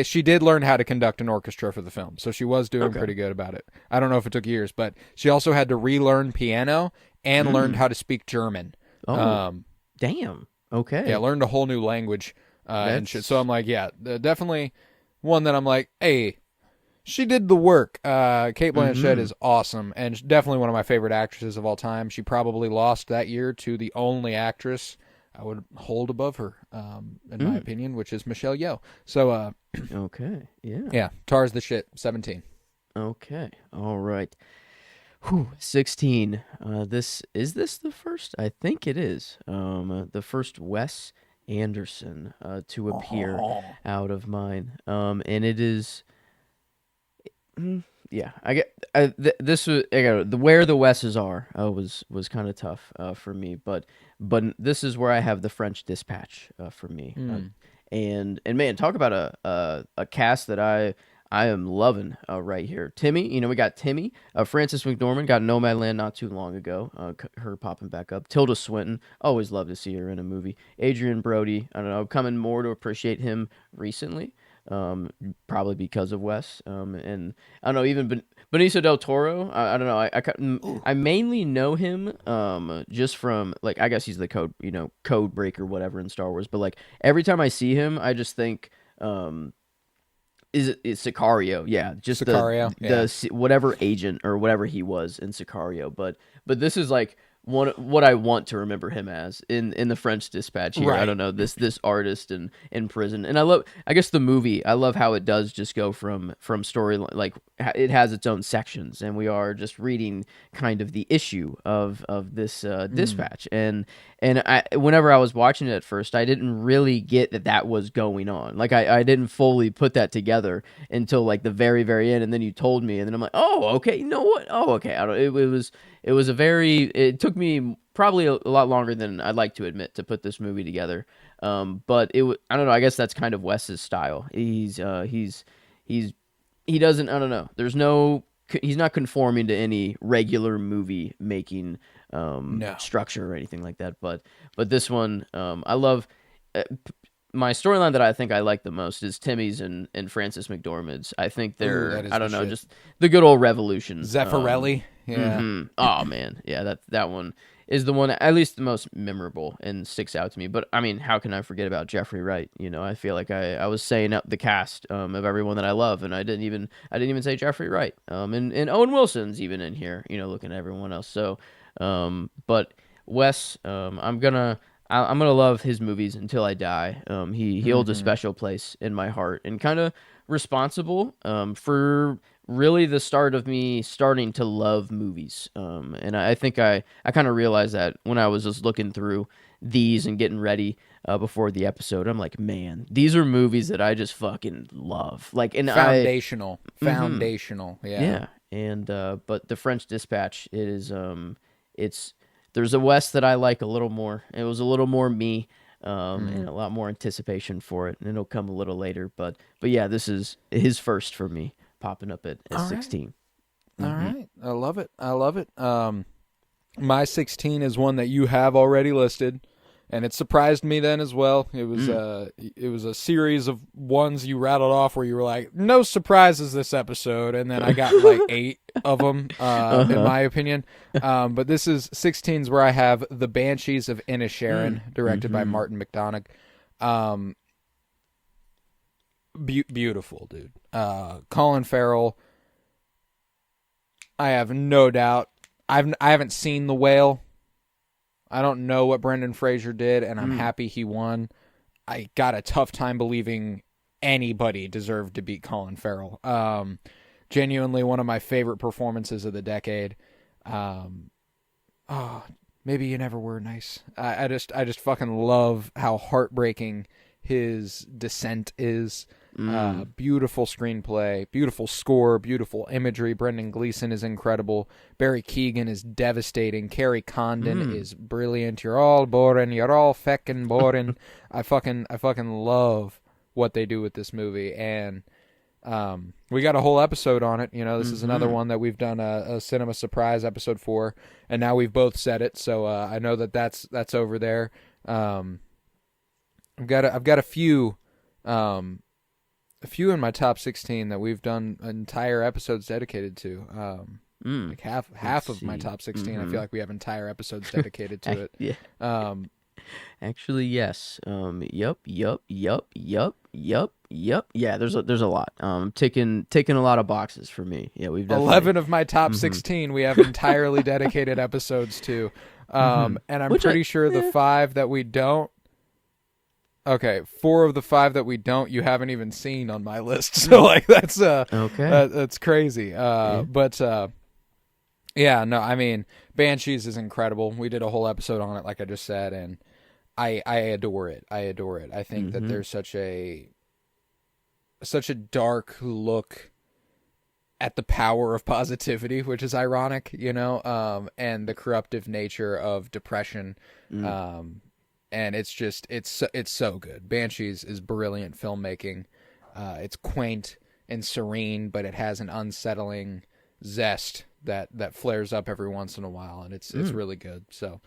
A: she did learn how to conduct an orchestra for the film, so she was doing pretty good about it. I don't know if it took years, but she also had to relearn piano and learned how to speak German.
B: Oh, damn. Okay.
A: Yeah, learned a whole new language and shit. So I'm like, yeah, definitely one that I'm like, hey, she did the work. Cate Blanchett is awesome and definitely one of my favorite actresses of all time. She probably lost that year to the only actress I would hold above her, in my opinion, which is Michelle Yeoh. So,
B: okay, yeah.
A: Yeah, Tar's the shit, 17.
B: Okay, all right. Whew, 16. Is this the first? I think it is. The first Wes Anderson to appear out of mine. And it is. Yeah, I get this was the where the Wes's are was kind of tough for me, but this is where I have the French Dispatch for me, and man, talk about a cast that I am loving right here. Timmy, we got Timmy, Frances McDormand got Nomadland not too long ago, her popping back up. Tilda Swinton, always love to see her in a movie. Adrian Brody, I don't know, coming more to appreciate him recently. Probably because of Wes, and I don't know, even Benicio del Toro. I don't know. I mainly know him just from like I guess he's the code breaker whatever in Star Wars. But like every time I see him, I just think is Sicario? Yeah, just
A: Sicario,
B: the whatever agent or whatever he was in Sicario. But this is like what I want to remember him as in the French Dispatch here.
A: Right.
B: I don't know, this artist in prison. And I guess the movie, I love how it does just go from story, like it has its own sections and we are just reading kind of the issue of this dispatch. And whenever I was watching it at first, I didn't really get that was going on. Like I didn't fully put that together until like the very, very end. And then you told me and then I'm like, oh, okay, you know what? Oh, okay. It took me probably a lot longer than I'd like to admit to put this movie together. But I don't know. I guess that's kind of Wes's style. He doesn't. I don't know. He's not conforming to any regular movie making structure or anything like that. But this one, I love. my storyline that I think I like the most is Timmy's and Francis McDormand's. I think they're,
A: that is
B: I don't
A: the
B: know,
A: shit.
B: just the good old revolution.
A: Zeffirelli. Yeah.
B: Oh man, yeah, that one is the one at least the most memorable and sticks out to me. But I mean, how can I forget about Jeffrey Wright? You know, I feel like I was saying up the cast of everyone that I love, and I didn't even say Jeffrey Wright. And Owen Wilson's even in here. You know, looking at everyone else. So, but Wes, I'm gonna love his movies until I die. He holds a special place in my heart, and kind of responsible for really the start of me starting to love movies. And I think I kind of realized that when I was just looking through these and getting ready before the episode. I'm like, man, these are movies that I just fucking love. Like, and
A: Foundational. Foundational. Yeah.
B: yeah. And but The French Dispatch, it is it's there's a Wes that I like a little more. It was a little more me. And a lot more anticipation for it, and it'll come a little later. But yeah, this is his first for me, popping up at 16.
A: All right. I love it. I love it. My 16 is one that you have already listed, and it surprised me then as well. It was a series of ones you rattled off where you were like, no surprises this episode, and then I got like 8 of them, in my opinion. But this is 16s where I have The Banshees of Inisherin, directed by Martin McDonagh. Beautiful, dude. Colin Farrell, I have no doubt. I haven't seen The Whale. I don't know what Brendan Fraser did, and I'm happy he won. I got a tough time believing anybody deserved to beat Colin Farrell. Genuinely one of my favorite performances of the decade. Maybe You Never Were Nice. I just fucking love how heartbreaking his descent is. Beautiful screenplay, beautiful score, beautiful imagery. Brendan Gleeson is incredible. Barry Keoghan is devastating. Carrie Condon is brilliant. You're all boring. You're all feckin' boring. I fucking love what they do with this movie, and we got a whole episode on it. You know, this is another one that we've done a cinema surprise episode for, and now we've both said it, so I know that's over there. I've got a few in my top 16 that we've done entire episodes dedicated to. Like half of my top 16, I feel like we have entire episodes dedicated to it.
B: Yeah. Actually, yes. Yup. Yeah, there's a lot. Ticking a lot of boxes for me. Yeah, we've definitely...
A: 11 of my top 16 we have entirely dedicated episodes to. And I'm pretty sure the 5 that we don't. Okay, 4 of the 5 that we don't, you haven't even seen on my list. So like that's
B: okay.
A: That's crazy. But yeah, no, I mean, Banshees is incredible. We did a whole episode on it, like I just said, and I adore it. I think that there's such a dark look at the power of positivity, which is ironic, you know, and the corruptive nature of depression. And it's so good. Banshees is brilliant filmmaking. It's quaint and serene, but it has an unsettling zest that flares up every once in a while, and it's really good. So,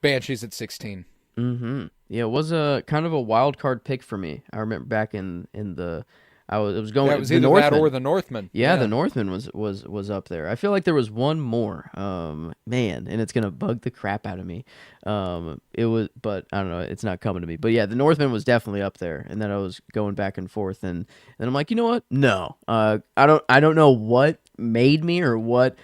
A: Banshees at 16.
B: Yeah, it was a kind of a wild card pick for me. I remember back in the. It was going.
A: It was either that or The Northman.
B: Yeah, The Northman was up there. I feel like there was one more, man, and it's gonna bug the crap out of me. It was, but I don't know, it's not coming to me. But yeah, The Northman was definitely up there, and then I was going back and forth, and then I'm like, you know what? No, I don't know what made me or what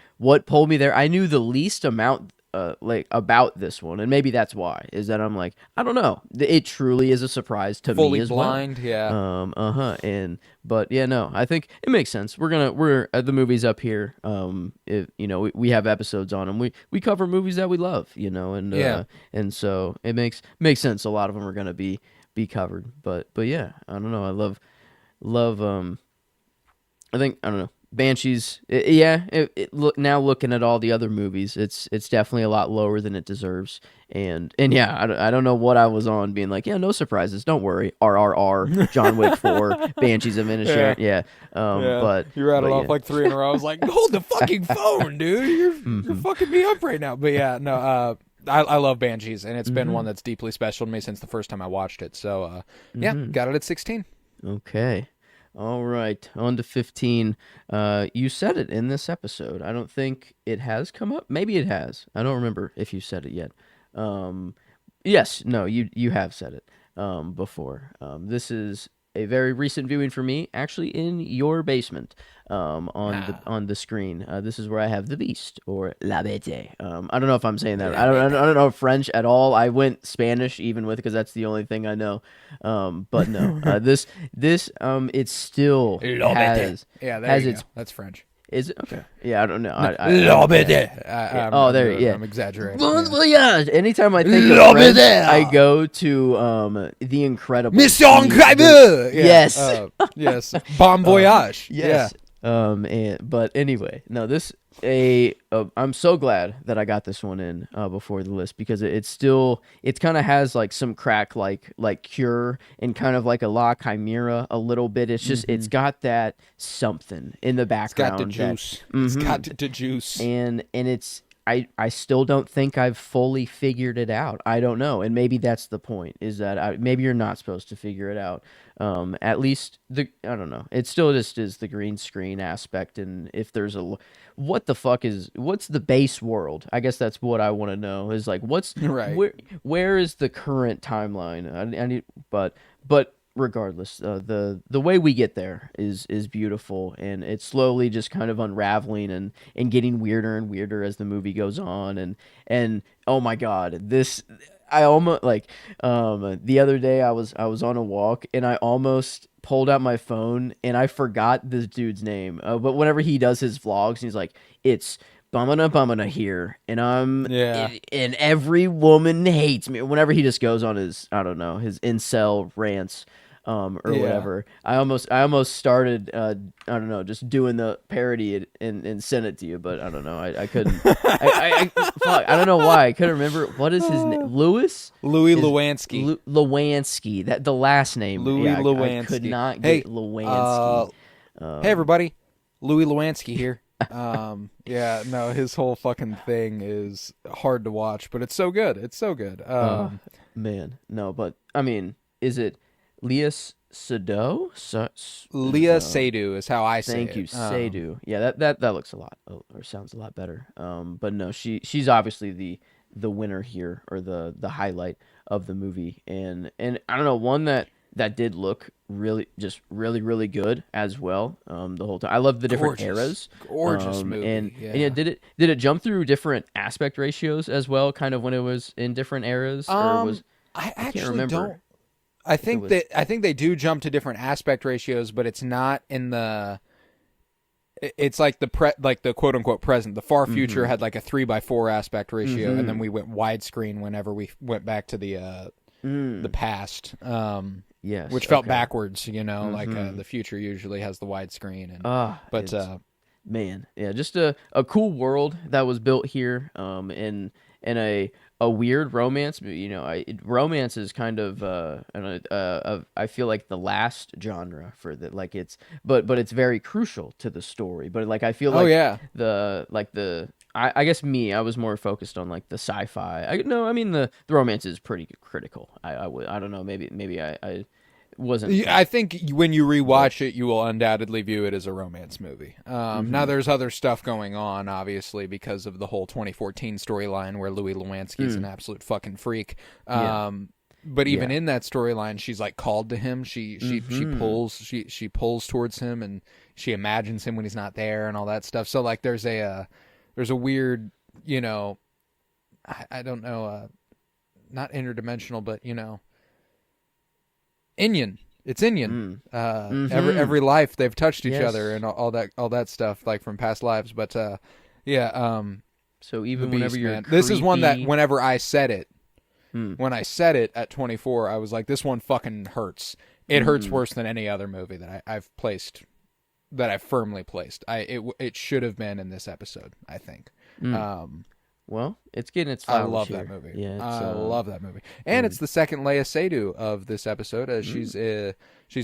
B: pulled me there. I knew the least amount. Like about this one, and maybe that's why is that I'm like, I don't know, it truly is a surprise to me as
A: blind,
B: well. And but yeah, no, I think it makes sense. We're the movies up here. You know, we have episodes on them. We cover movies that we love, you know, and and so it makes sense. A lot of them are gonna be covered, but yeah, I don't know. I love. I think I don't know. Banshees, now looking at all the other movies, it's definitely a lot lower than it deserves, and yeah, I don't know what I was on being like, yeah, no surprises, don't worry, RRR, John Wick 4, Banshees of Inisherin, but
A: you rattled off like 3 in a row. I was like, hold the fucking phone, dude, you're fucking me up right now. But yeah, no, I love Banshees, and it's been one that's deeply special to me since the first time I watched it. So, yeah, got it at 16.
B: Okay. All right. On to 15. You said it in this episode. I don't think it has come up. Maybe it has. I don't remember if you said it yet. Yes. No, you have said it before. This is a very recent viewing for me, actually in your basement, on the screen. This is where I have the Beast, or La Bête. I don't know if I'm saying that. I don't know French at all. I went Spanish even with, because that's the only thing I know. But no, this it still
A: La Bête.
B: has
A: Yeah, there
B: has
A: you
B: its.
A: go. That's French.
B: Is it okay? Yeah, I don't know.
A: La Bête.
B: I'm
A: exaggerating.
B: Well, yeah. Anytime I think
A: La
B: of French,
A: Bête.
B: I go to The Incredible.
A: Mission Incredible.
B: Yes.
A: Yes. Bon voyage.
B: Yes. But anyway, no, I'm so glad that I got this one in before the list, because it kind of has like some crack, like Cure, and kind of like a La Chimera a little bit. It's just it's got that something in the background.
A: It's got the juice. It's got the juice.
B: And it's I still don't think I've fully figured it out. I don't know, and maybe that's the point. Is that maybe you're not supposed to figure it out. At least I don't know. It still just is the green screen aspect, and if there's what's the base world? I guess that's what I want to know. Is like what's
A: right.
B: Where is the current timeline? I need, but regardless, the way we get there is beautiful, and it's slowly just kind of unraveling and getting weirder and weirder as the movie goes on, and oh my god, this. I almost the other day I was on a walk, and I almost pulled out my phone and I forgot this dude's name. But whenever he does his vlogs, he's like, it's Bumana here, and and every woman hates me. Whenever he just goes on his, I don't know, his incel rants. Whatever. I almost started I don't know, just doing the parody and sent it to you, but I don't know. I couldn't. Fuck, I don't know why I couldn't remember. What is his name? Louis
A: Lewinsky.
B: Lewinsky. That the last name.
A: Louis Lewinsky.
B: I could not get Lewinsky.
A: Hey everybody, Louis Lewinsky here. Yeah, no, his whole fucking thing is hard to watch, but it's so good. It's so good.
B: Man, no, but I mean, is it Léa Seydoux?
A: Léa Seydoux is how I say
B: Thank
A: it.
B: you, Seydoux. Yeah, that looks a lot, or sounds a lot better. But no, she's obviously the winner here, or the highlight of the movie, and I don't know, one that did look really good as well. The whole time, I love the different eras.
A: Gorgeous movie.
B: And yeah, did it jump through different aspect ratios as well? Kind of when it was in different eras, or was
A: I actually
B: can't remember.
A: don't. I think they do jump to different aspect ratios, but it's not in the. It's like the quote unquote present. The far future had like a 3:4 aspect ratio, and then we went widescreen whenever we went back to the past.
B: Yes,
A: which felt backwards. Like the future usually has the widescreen,
B: man, yeah, just a cool world that was built here, in a weird romance. Romance is kind of I feel like the last genre for that. Like it's, but it's very crucial to the story. But like I feel like I guess I was more focused on like the sci-fi. The romance is pretty critical. I don't know. Maybe I wasn't.
A: I think when you rewatch it, you will undoubtedly view it as a romance movie. Now, there's other stuff going on, obviously, because of the whole 2014 storyline where Louis Lewinsky is an absolute fucking freak. But even in that storyline, she's like called to him. She pulls towards him, and she imagines him when he's not there, and all that stuff. So like, there's a weird, I don't know, not interdimensional, but Inyan. It's Inyan. Every life they've touched each other, and all that stuff, like from past lives. But
B: so even whenever you're
A: this is one that whenever I said it, when I said it at 24, I was like, this one fucking hurts. It hurts worse than any other movie that I've placed, that I've firmly placed. It should have been in this episode, I think.
B: Well, it's getting its flowers.
A: I love
B: here.
A: that movie.
B: Yeah,
A: I love that movie, and it's the second Léa Seydoux of this episode. She's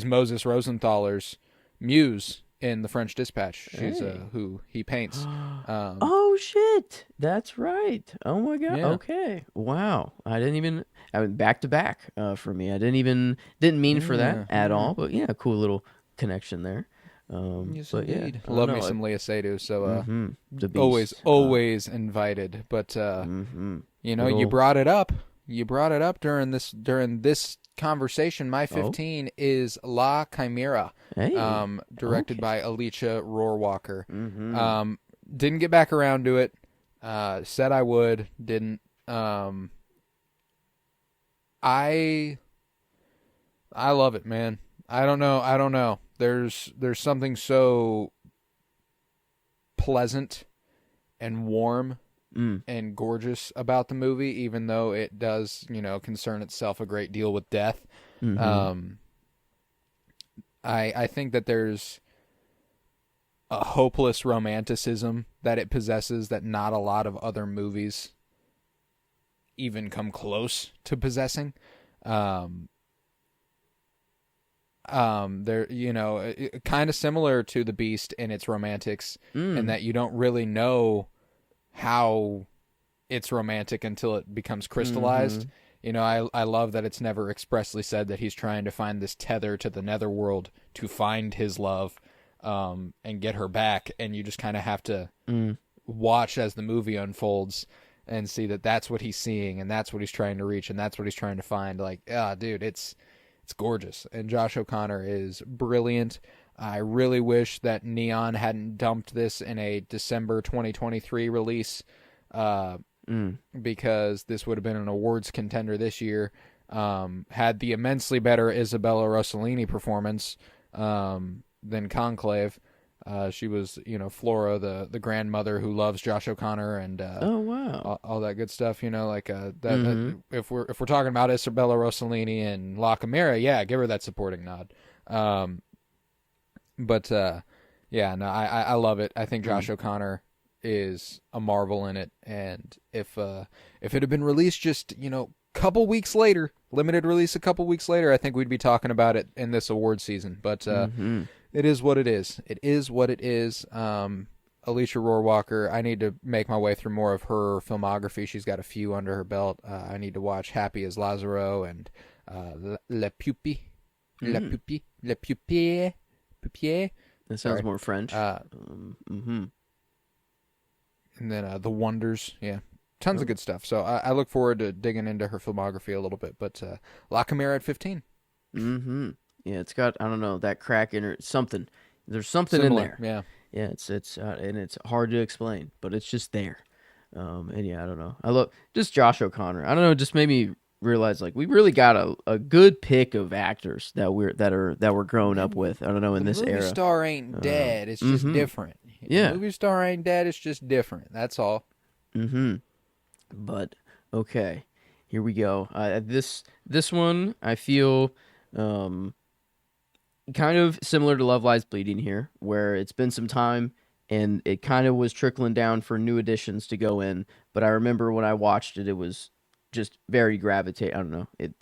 A: Moses Rosenthaler's muse in The French Dispatch. She's
B: Hey.
A: who he paints.
B: Oh shit, that's right. Oh my god.
A: Yeah,
B: Okay. Wow. I went back to back for me. Didn't mean for that
A: yeah,
B: at
A: yeah.
B: all, but yeah, cool little connection there.
A: Yes,
B: But yeah,
A: indeed.
B: I don't
A: Love me
B: know.
A: some Leia Seydoux. So
B: The
A: always,
B: Beast.
A: always invited. But you know,
B: Good
A: you
B: ol'
A: brought it up. You brought it up during this conversation. My
B: Oh.
A: 15 is La Chimera,
B: Hey.
A: directed
B: Okay.
A: by Alicia Rohrwacher.
B: Mm-hmm.
A: Didn't get back around to it. Said I would. Didn't. I I love it, man. I don't know. I don't know. There's something so pleasant and warm
B: Mm.
A: and gorgeous about the movie, even though it does, concern itself a great deal with death.
B: Mm-hmm.
A: Um, I think that there's a hopeless romanticism that it possesses that not a lot of other movies even come close to possessing. Um, they're kind of similar to The Beast in its romantics, in that you don't really know how it's romantic until it becomes crystallized. I love that it's never expressly said that he's trying to find this tether to the netherworld to find his love, and get her back, and you just kind of have to watch as the movie unfolds and see that that's what he's seeing, and that's what he's trying to reach, and that's what he's trying to find. Like, dude, it's gorgeous, and Josh O'Connor is brilliant. I really wish that Neon hadn't dumped this in a December 2023 release, because this would have been an awards contender this year. Had the immensely better Isabella Rossellini performance than Conclave. She was, Flora, the grandmother who loves Josh O'Connor, and
B: Oh wow.
A: all that good stuff. If we're talking about Isabella Rossellini and La Chimera, yeah, give her that supporting nod. Yeah, no, I love it. I think Josh O'Connor is a marvel in it, and if it had been released just couple weeks later, limited release a couple weeks later, I think we'd be talking about it in this award season. But it is what it is. It is what it is. Alicia Rohrwacher, I need to make my way through more of her filmography. She's got a few under her belt. I need to watch Happy as Lazaro and Le Pupille. Le Pupille. Le Pupille. Pupier.
B: That sounds
A: Sorry.
B: more French.
A: And then The Wonders. Yeah. Tons of good stuff. So I look forward to digging into her filmography a little bit. But La Chimera at 15.
B: Mm-hmm. Yeah, it's got, I don't know, that crack in it, something. There's something
A: Similar.
B: in there.
A: Yeah.
B: Yeah, it's and it's hard to explain, but it's just there. And yeah, I don't know. I love just Josh O'Connor. I don't know, it just made me realize like we really got a good pick of actors that we're growing up with. I don't know, in this
A: movie
B: era.
A: star ain't dead. It's just different.
B: Yeah.
A: The movie star ain't dead. It's just different. That's all.
B: Mm-hmm. But okay, here we go. This one I feel kind of similar to Love Lies Bleeding here, where it's been some time and it kind of was trickling down for new additions to go in. But I remember when I watched it, it was just very gravitate. I don't know, it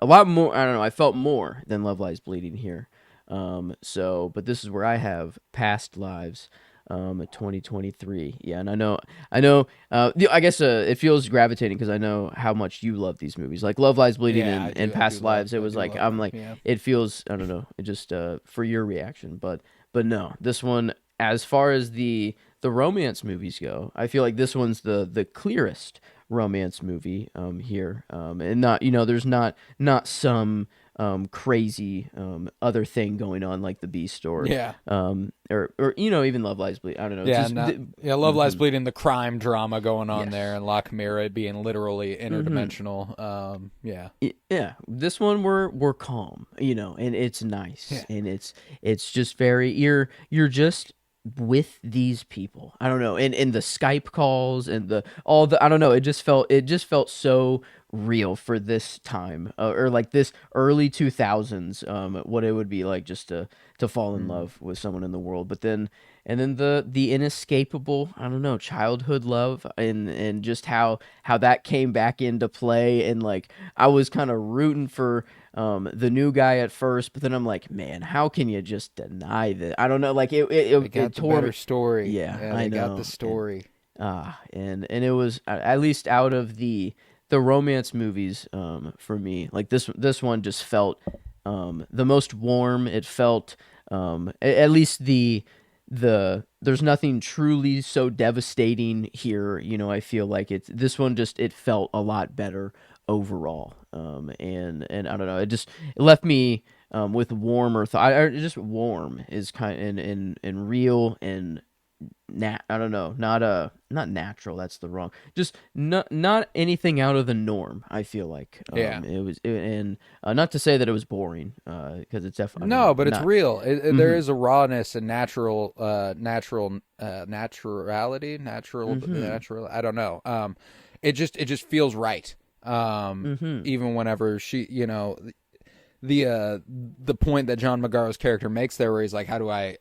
B: a lot more. I don't know. I felt more than Love Lies Bleeding here. But this is where I have Past Lives. 2023. Yeah, and I know. I guess it feels gravitating because I know how much you love these movies, like Love Lies Bleeding
A: Yeah, I
B: and
A: do
B: Past Lives.
A: I
B: It was
A: do
B: like
A: love
B: I'm
A: them,
B: like
A: yeah.
B: it feels. I don't know. It just for your reaction, but no, this one as far as the romance movies go, I feel like this one's the clearest romance movie here, and not there's not some crazy other thing going on like the Beast or
A: Yeah.
B: or even Love Lies Bleed. I don't know.
A: Yeah,
B: Just
A: Love Lies Bleeding, the crime drama going on
B: Yes.
A: there, and La Chimera being literally interdimensional. Yeah.
B: yeah, this one we're calm, and it's nice,
A: Yeah.
B: and it's just very you're just with these people. I don't know, and the Skype calls and all the I don't know. It just felt so real for this time, or like this early 2000s. What it would be like just to fall in love with someone in the world, but then and then the inescapable, I don't know, childhood love, and just how that came back into play, and like I was kind of rooting for the new guy at first, but then I'm like, man, how can you just deny that? I don't know, like
A: They
B: it
A: got the
B: tore me.
A: better story.
B: Yeah,
A: Yeah,
B: I
A: they got the
B: know,
A: story.
B: and it was at least out of the romance movies, for me, like this one just felt the most warm. It felt at least there's nothing truly so devastating here. I feel like it's this one just it felt a lot better overall. And I don't know, it left me with warmer thought. Just warm is kind and real and I don't know, not natural. That's the wrong. Just not anything out of the norm. I feel like
A: Yeah.
B: and not to say that it was boring, because it's definitely, I
A: No,
B: mean,
A: but it's
B: not.
A: real. There
B: Mm-hmm.
A: is a rawness and
B: Mm-hmm.
A: natural. I don't know. It just feels right.
B: Mm-hmm.
A: Even whenever the point that John Magaro's character makes there, where he's like, how do I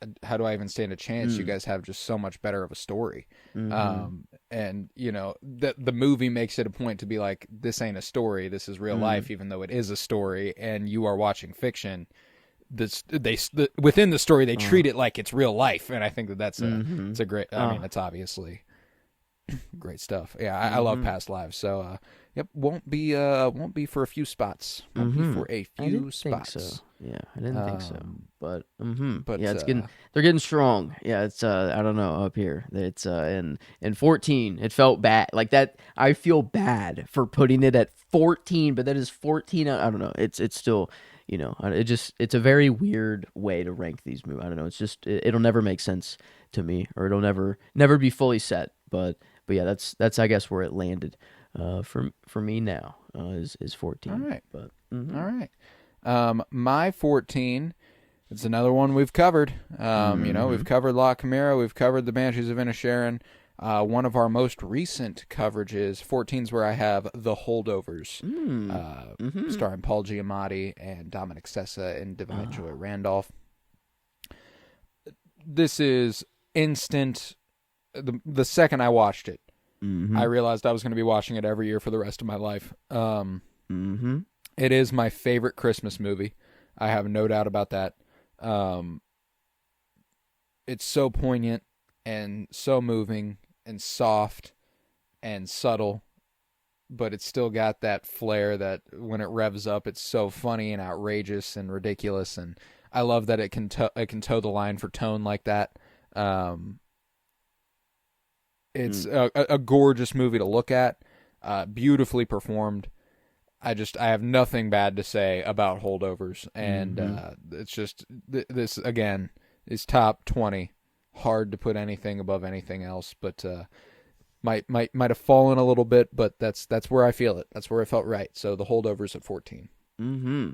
A: even stand a chance? You
B: Mm.
A: guys have just so much better of a story.
B: Mm-hmm.
A: And the movie makes it a point to be like, this ain't a story, this is real
B: Mm.
A: life, even though it is a story, and you are watching fiction. Within the story they
B: Uh,
A: treat it like it's real life, and I think that's
B: mm-hmm.
A: it's a great. I
B: Uh,
A: mean, it's obviously great stuff. Yeah, I love
B: mm-hmm.
A: Past Lives. So, yep, won't be for a few spots. Won't be
B: Mm-hmm.
A: for a
B: I didn't
A: few
B: think so.
A: spots.
B: Yeah, I didn't think so.
A: Um,
B: But mm-hmm. Yeah,
A: but
B: they're getting strong. Yeah, it's I don't know, up here. It's in 14. It felt bad. Like that I feel bad for putting it at 14, but that is 14. I don't know. It's still, it's a very weird way to rank these movies. I don't know. It's just it'll never make sense to me, or it'll never be fully set. But yeah, that's I guess where it landed for me now, is
A: all
B: 14.
A: right,
B: But
A: all right. My 14. It's another one we've covered.
B: mm-hmm.
A: We've covered La Chimera. We've covered the Banshees of Inisherin. One of our most recent coverages, 14's where I have The Holdovers,
B: Mm. Mm-hmm.
A: starring Paul Giamatti and Dominic Sessa and Divine Joy
B: Ah.
A: Randolph. This is instant. The second I watched it, I
B: Mm-hmm.
A: realized I was going to be watching it every year for the rest of my life.
B: Mm-hmm.
A: It is my favorite Christmas movie. I have no doubt about that. Um, it's so poignant and so moving and soft and subtle, but it's still got that flair that when it revs up, it's so funny and outrageous and ridiculous. And I love that it can toe the line for tone like that. Um, it's
B: Mm.
A: a gorgeous movie to look at, beautifully performed. I have nothing bad to say about Holdovers, and
B: Mm-hmm.
A: it's just this again is top 20. Hard to put anything above anything else, but might have fallen a little bit, but that's where I feel it. That's where I felt right. So the Holdovers at 14.
B: Mm-hmm.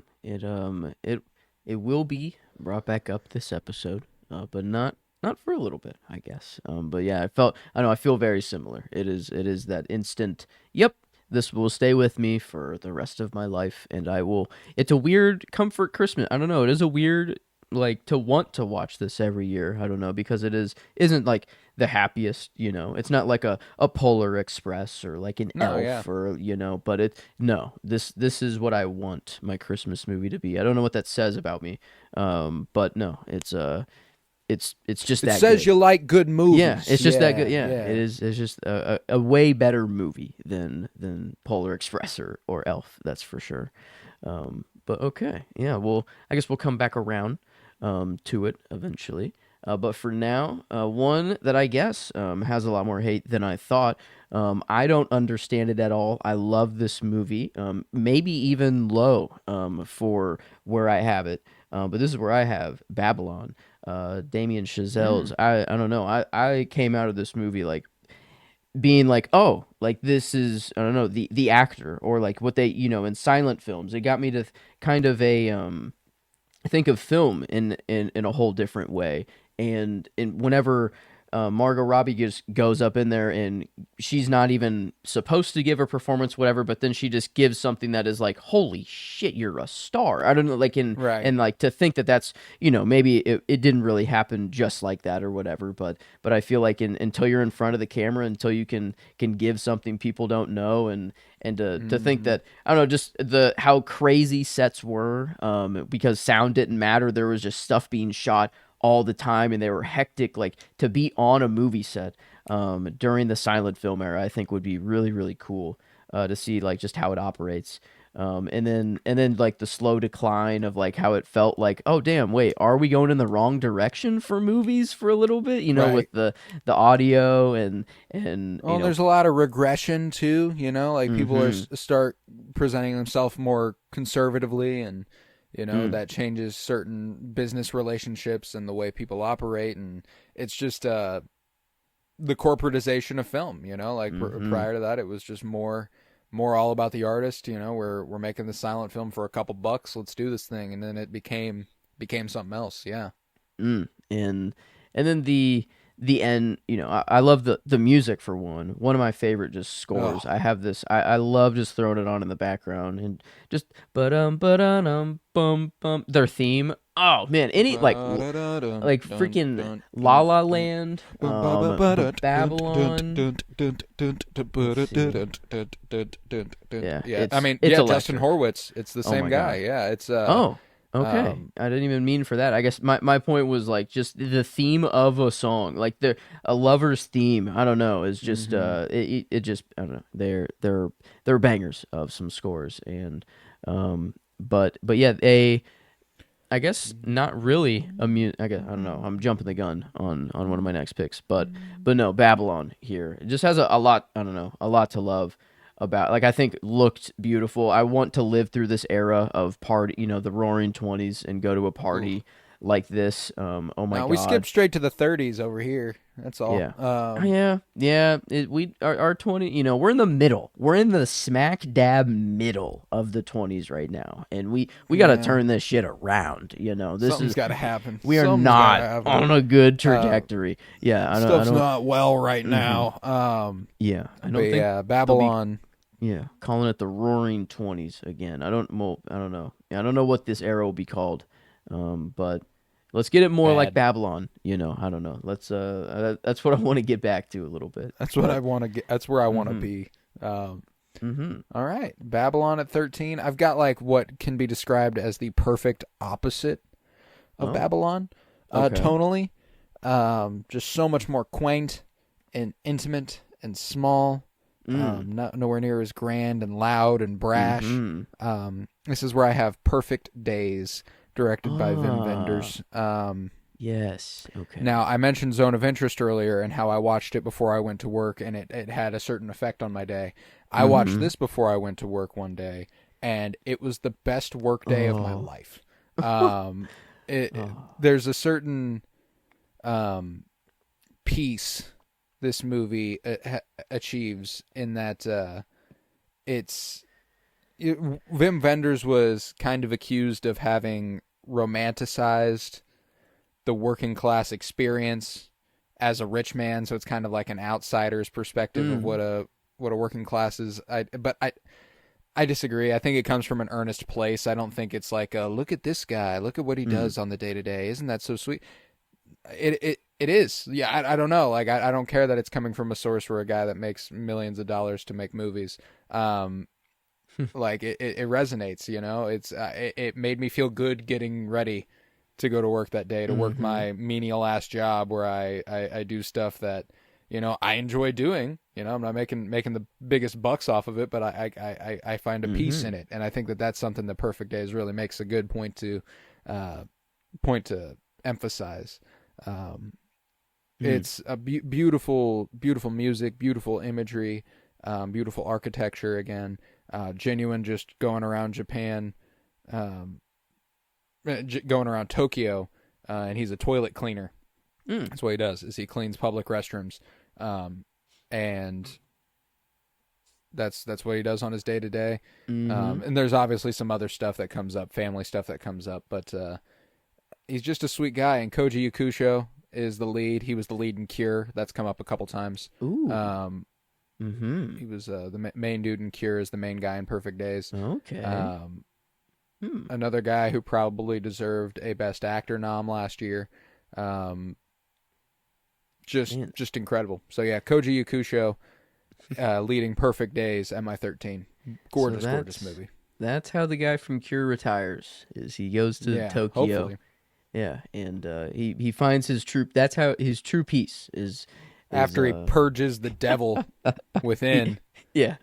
B: It will be brought back up this episode, but not for a little bit, I guess. But yeah, I feel very similar. It is that instant. Yep, this will stay with me for the rest of my life, and I will. It's a weird comfort Christmas. I don't know. It is a weird, like, to want to watch this every year. I don't know, because isn't like the happiest. It's not like a Polar Express or like an
A: No, yeah,
B: Elf, or but no, this is what I want my Christmas movie to be. I don't know what that says about me, but no, it's just
A: it
B: that
A: says
B: good.
A: you like good
B: Yeah,
A: movies.
B: it's just that good.
A: Yeah,
B: Yeah, it
A: yeah.
B: is. It's just a way better movie than Polar Express or Elf. That's for sure. But okay, yeah. Well, I guess we'll come back around to it eventually. But for now, one that I guess has a lot more hate than I thought. I don't understand it at all. I love this movie, maybe even low for where I have it. But this is where I have Babylon. Damien Chazelle's.
A: Mm.
B: I don't know. I came out of this movie like being like, oh, like this is, I don't know, the actor, or like what they, in silent films. It got me to kind of think of film in a whole different way. And whenever Margot Robbie just goes up in there and she's not even supposed to give a performance, whatever, but then she just gives something that is like, holy shit, you're a star. I don't know, like
A: Right.
B: and like to think that that's, maybe it didn't really happen just like that or whatever, but I feel like until you're in front of the camera, until you can give something people don't know, and to think that, I don't know, just how crazy sets were, because sound didn't matter. There was just stuff being shot all the time, and they were hectic. Like, to be on a movie set during the silent film era, I think would be really, really cool to see, like, just how it operates. And then like the slow decline of like how it felt like, oh damn, wait, are we going in the wrong direction for movies for a little bit?
A: Right.
B: With the audio and
A: well, there's a lot of regression too. Like people are start presenting themselves more conservatively, and that changes certain business relationships and the way people operate, and it's just the corporatization of film. Like prior to that, it was just more all about the artist. We're making the silent film for a couple bucks. Let's do this thing, and then it became something else. Yeah.
B: And then the end. I love the music for one. One of my favorite just scores.
A: Oh.
B: I have this. I love just throwing it on in the background and just bum bum. Their theme. Oh man, any like freaking La La Land, Babylon.
A: Yeah. I mean,
B: it's
A: Justin Horwitz. It's the same guy.
B: God.
A: Yeah, it's
B: okay. I didn't even mean for that. I guess my point was like just the theme of a song, like a lover's theme. I don't know. Is just it just, I don't know. They're bangers of some scores, and but yeah, I guess not really I don't know. I'm jumping the gun on one of my next picks, but no, Babylon here. It just has a lot. I don't know, a lot to love about. Like, I think looked beautiful. I want to live through this era of party, the Roaring '20s, and go to a party like this. Oh my God.
A: We skipped straight to the 30s over here. That's all.
B: Yeah. Yeah. Our 20. We're in the middle. We're in the smack dab middle of the 20s right now, and we got to turn this shit around.
A: Something's got to happen.
B: We are not on a good trajectory.
A: Stuff's not well right now.
B: I don't think.
A: Yeah, Babylon.
B: Calling it the Roaring '20s again. I don't know. I don't know what this era will be called. But let's get it more like Babylon. I don't know. Let's that's what I want to get back to a little bit.
A: That's what I want to get. That's where I want to be. All right, Babylon at 13. I've got like what can be described as the perfect opposite of Babylon, tonally. Just so much more quaint and intimate and small. Nowhere near as grand and loud and brash. This is where I have Perfect Days, directed by Wim Wenders.
B: Yes. Okay.
A: Now, I mentioned Zone of Interest earlier and how I watched it before I went to work, and it had a certain effect on my day. I watched this before I went to work one day, and it was the best work day of my life. There's a certain peace this movie achieves in that Wim Wenders was kind of accused of having romanticized the working class experience as a rich man, so it's kind of like an outsider's perspective of what a working class is. But I disagree. I think it comes from an earnest place. I don't think it's like look at this guy, look at what he does on the day to day. Isn't that so sweet? It is. Yeah, I don't know. Like, I don't care that it's coming from a source where a guy that makes millions of dollars to make movies. Like, it resonates, it made me feel good getting ready to go to work that day, to work my menial ass job where I do stuff that, I enjoy doing. I'm not making the biggest bucks off of it, but I find a peace in it. And I think that that's something that Perfect Days really makes a good point to emphasize. It's a beautiful music, beautiful imagery, beautiful architecture again, genuine just going around Japan, going around Tokyo, and he's a toilet cleaner. That's what he does, is he cleans public restrooms, and that's what he does on his day to day. And there's obviously some other stuff that comes up, family stuff that comes up, but he's just a sweet guy. And Koji Yakusho is the lead. He was the lead in Cure. That's come up a couple times.
B: Ooh.
A: He was the main dude in Cure, is the main guy in Perfect Days.
B: Okay.
A: Another guy who probably deserved a Best Actor nom last year. Just incredible. So yeah, Koji Yakusho, leading Perfect Days, MI13. Gorgeous movie.
B: That's how the guy from Cure retires. Is he goes to Tokyo?
A: Hopefully.
B: Yeah, and he finds his true. That's how his true peace is.
A: After he purges the devil within.
B: Yeah.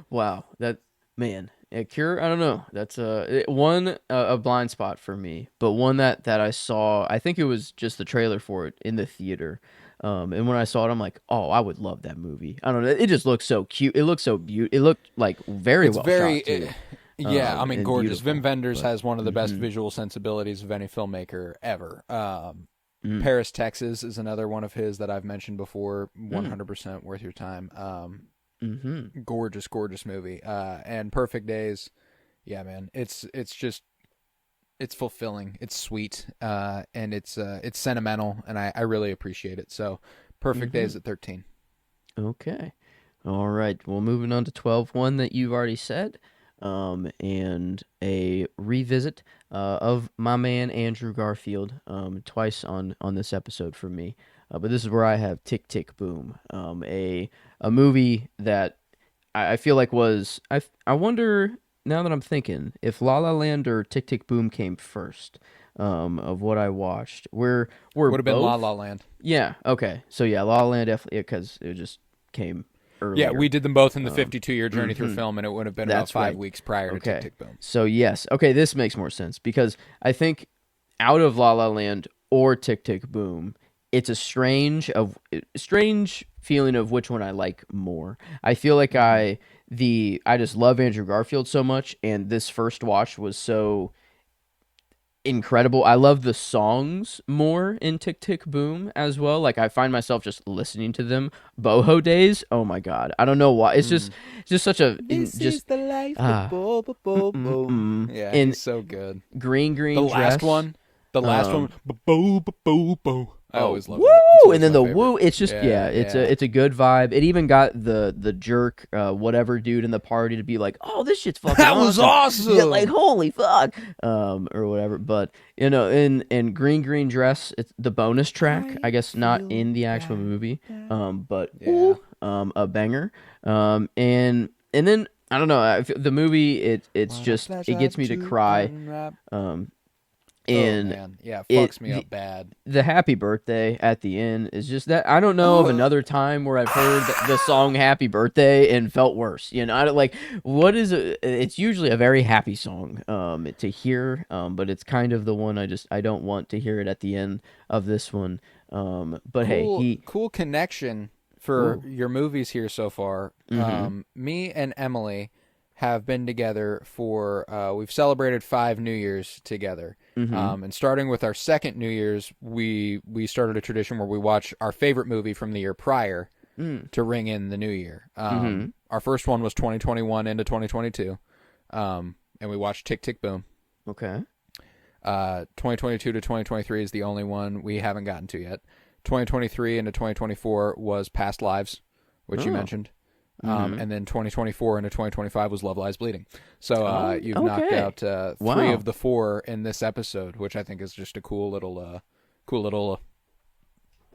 B: Wow. That man. Cure. I don't know. That's a blind spot for me, but one that I saw. I think it was just the trailer for it in the theater. And when I saw it, I'm like, oh, I would love that movie. I don't know. It just looks so cute. It looks so beautiful. It looked like very well shot too.
A: Yeah, I mean, gorgeous. Wim Wenders
B: but,
A: has one of the best visual sensibilities of any filmmaker ever. Paris, Texas is another one of his that I've mentioned before. 100% worth your time. Gorgeous movie. And Perfect Days, yeah, man. It's fulfilling. It's sweet. And it's sentimental, and I really appreciate it. So, Perfect Days at 13.
B: Okay. All right. Well, moving on to 12, one that you've already said. And a revisit of my man Andrew Garfield twice on this episode for me. But this is where I have Tick Tick Boom, a movie that I feel like was I wonder now that I'm thinking if La La Land or Tick Tick Boom came first of what I watched. Would
A: have been La La Land.
B: Yeah. Okay. So yeah, La La Land definitely because it just came earlier.
A: Yeah, we did them both in the 52-year journey through film, and it would have been about 5 weeks prior to Tick Tick Boom.
B: So yes, okay, this makes more sense because I think out of La La Land or Tick Tick Boom, it's a strange feeling of which one I like more. I feel like I just love Andrew Garfield so much, and this first watch was so incredible. I love the songs more in Tick Tick Boom as well. Like I find myself just listening to them. Boho Days. Oh my god. I don't know why. It's just such a
A: is the life. Yeah, it's so good.
B: Green
A: the
B: dress.
A: last one. The last one. Bo. I always love
B: woo!
A: it.
B: And then the woo. It's just it's a good vibe. It even got the jerk whatever dude in the party to be like, oh, this shit's fucking
A: that was awesome.
B: Yeah, like holy fuck or whatever. But in green dress, it's the bonus track. I guess not in the actual movie. But a banger. And then I don't know. The movie it's just it gets me to cry. And
A: man. Yeah, it fucks me up bad.
B: The happy birthday at the end is just that I don't know of another time where I've heard the song Happy Birthday and felt worse. I don't like what is it's usually a very happy song to hear, but it's kind of the one I don't want to hear it at the end of this one. But hey,
A: cool connection for your movies here so far. Me and Emily have been together for we've celebrated 5 New Years together. And starting with our second New Year's, we started a tradition where we watch our favorite movie from the year prior to ring in the new year. Our first one was 2021 into 2022, and we watched Tick Tick Boom.
B: Okay.
A: 2022 to 2023 is the only one we haven't gotten to yet. 2023 into 2024 was Past Lives, which you mentioned. And then 2024 into 2025 was Love Lies Bleeding. So you've knocked out 3 of the 4 in this episode, which I think is just a cool little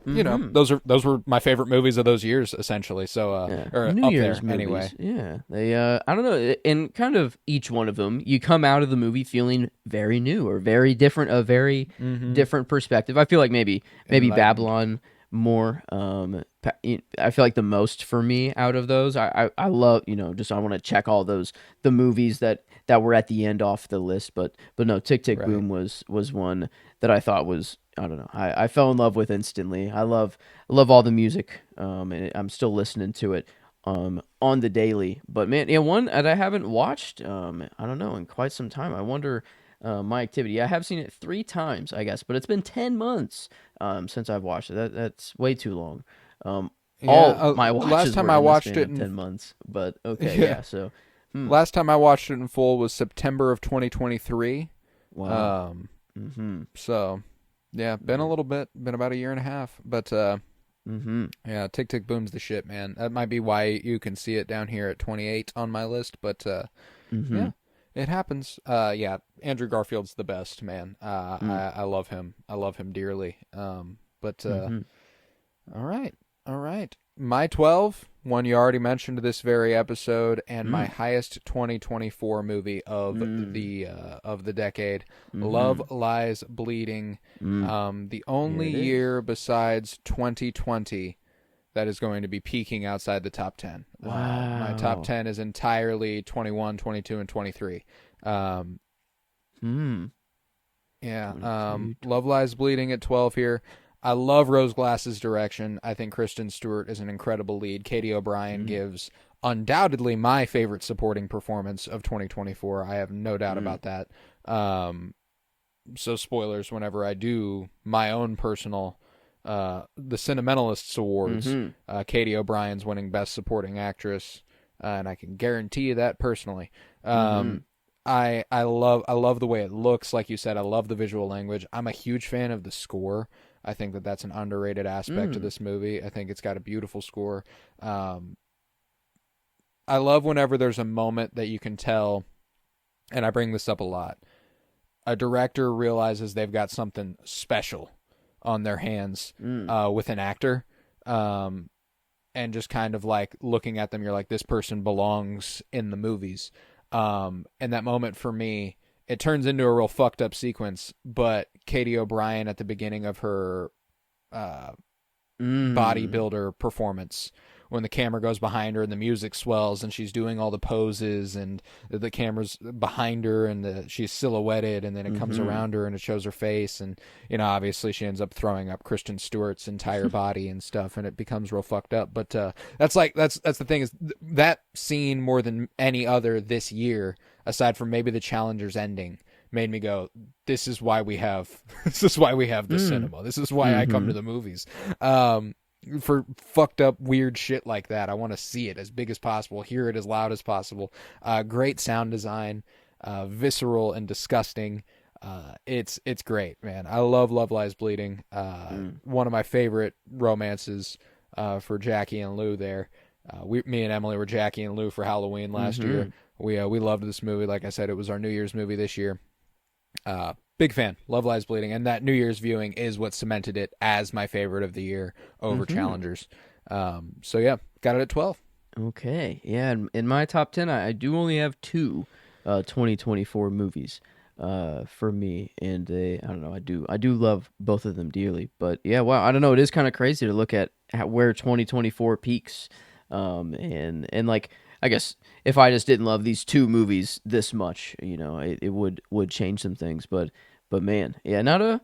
A: those were my favorite movies of those years, essentially. So or
B: New
A: up
B: Year's
A: there
B: movies.
A: anyway.
B: Yeah, they I don't know, and kind of each one of them, you come out of the movie feeling very new or very different, a very different perspective. I feel like maybe Babylon more. I feel like the most for me out of those. I love just I want to check all the movies that were at the end off the list, but no, Tick Tick Boom was one that I thought was, I don't know, I fell in love with instantly. I love all the music, and I'm still listening to it on the daily. But man, one that I haven't watched I don't know, in quite some time. I wonder my activity. I have seen it 3 times, I guess, but it's been 10 months since I've watched it. That's way too long. All my watches
A: last time
B: were
A: I
B: in the
A: watched
B: span
A: it
B: of 10 months, but okay, so
A: last time I watched it in full was September of 2023.
B: Wow.
A: So Yeah, been a little bit, been about a year and a half, but
B: Mm-hmm.
A: yeah, Tick Tick Boom's the shit, man. That might be why you can see it down here at 28 on my list, but
B: Mm-hmm.
A: yeah, it happens. Yeah, Andrew Garfield's the best, man.
B: Mm.
A: I love him. I love him dearly. But
B: Mm-hmm.
A: all right, all right. My 12, one you already mentioned this very episode, and my
B: Mm.
A: highest 2024 movie
B: Mm.
A: of the decade,
B: Mm-hmm.
A: Love Lies Bleeding.
B: Mm.
A: The
B: Here
A: only
B: it is.
A: year besides 2020 that is going to be peaking outside the top 10. My top
B: Wow.
A: 10 is entirely 21, 22, and 23. Um,
B: Hmm.
A: yeah,
B: 22.
A: Love Lies Bleeding at 12 here. I love Rose Glass's direction. I think Kristen Stewart is an incredible lead. Katie O'Brien
B: Mm.
A: gives undoubtedly my favorite supporting performance of 2024. I have no doubt
B: Mm.
A: about that. Um, so spoilers whenever I do my own personal the Cinementalists Awards.
B: Mm-hmm.
A: Katie O'Brien's winning Best Supporting Actress, and I can guarantee you that personally.
B: Mm-hmm.
A: I love the way it looks. Like you said, I love the visual language. I'm a huge fan of the score. I think that that's an underrated aspect of
B: Mm.
A: this movie. I think it's got a beautiful score. Um, I love whenever there's a moment that you can tell, and I bring this up a lot. A director realizes they've got something special on their hands
B: Mm.
A: with an actor, and just kind of like looking at them, you're like, this person belongs in the movies. And that moment for me, it turns into a real fucked up sequence. But Katie O'Brien at the beginning of her uh,
B: Mm.
A: bodybuilder performance, when the camera goes behind her and the music swells and she's doing all the poses and the camera's behind her and she's silhouetted, and then it comes
B: Mm-hmm.
A: around her and it shows her face, and obviously she ends up throwing up Kristen Stewart's entire body and stuff, and it becomes real fucked up. But that's the thing is that scene, more than any other this year, aside from maybe the Challengers ending, made me go, this is why we have this is why we have the
B: Mm.
A: cinema. This is why I come
B: Mm-hmm.
A: to the movies. Um, for fucked up weird shit like that, I want to see it as big as possible, hear it as loud as possible. Great sound design, visceral and disgusting. It's great, man. I love Love Lies Bleeding.
B: Mm.
A: One of my favorite romances for Jackie and Lou there. Me and Emily were Jackie and Lou for Halloween last year.
B: Mm-hmm.
A: We loved this movie. Like I said, it was our New Year's movie this year. Big fan. Love Lies Bleeding, and that New Year's viewing is what cemented it as my favorite of the year over
B: Mm-hmm.
A: Challengers. So yeah, got it at 12.
B: Okay. Yeah. In my top 10, I do only have two 2024 movies for me. And I don't know. I do love both of them dearly. But yeah, wow. I don't know. It is kind of crazy to look at where 2024 peaks. And like, I guess if I just didn't love these two movies this much, it would change some things. But man, yeah, not a.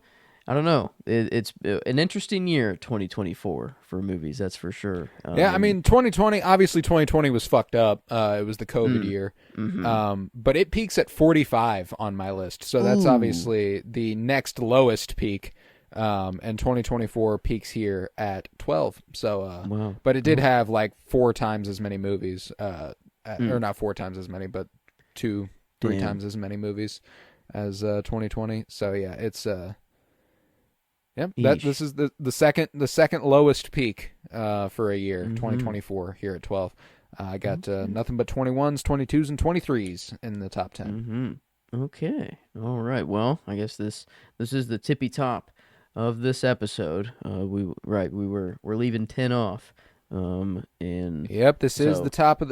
B: I don't know. It's an interesting year, 2024 for movies. That's for sure.
A: Yeah, I mean 2020. Obviously, 2020 was fucked up. It was the COVID
B: Mm,
A: year.
B: mm-hmm.
A: But it peaks at 45 on my list. So that's
B: Ooh.
A: obviously the next lowest peak. And 2024 peaks here at 12. So,
B: Wow.
A: but it did
B: Oh.
A: have like four times as many movies, or
B: Mm,
A: not four times as many, but two, three
B: damn.
A: times as many movies as 2020. So yeah, it's yep. That
B: Eesh.
A: this is the second lowest peak for a year,
B: Mm-hmm.
A: 2024 here at 12. I got
B: Okay.
A: nothing but 21s, 22s, and 23s in the top 10.
B: Mm-hmm. Okay. All right. Well, I guess this is the tippy top of this episode. We're leaving 10 off. And
A: Yep,
B: so
A: this is the top of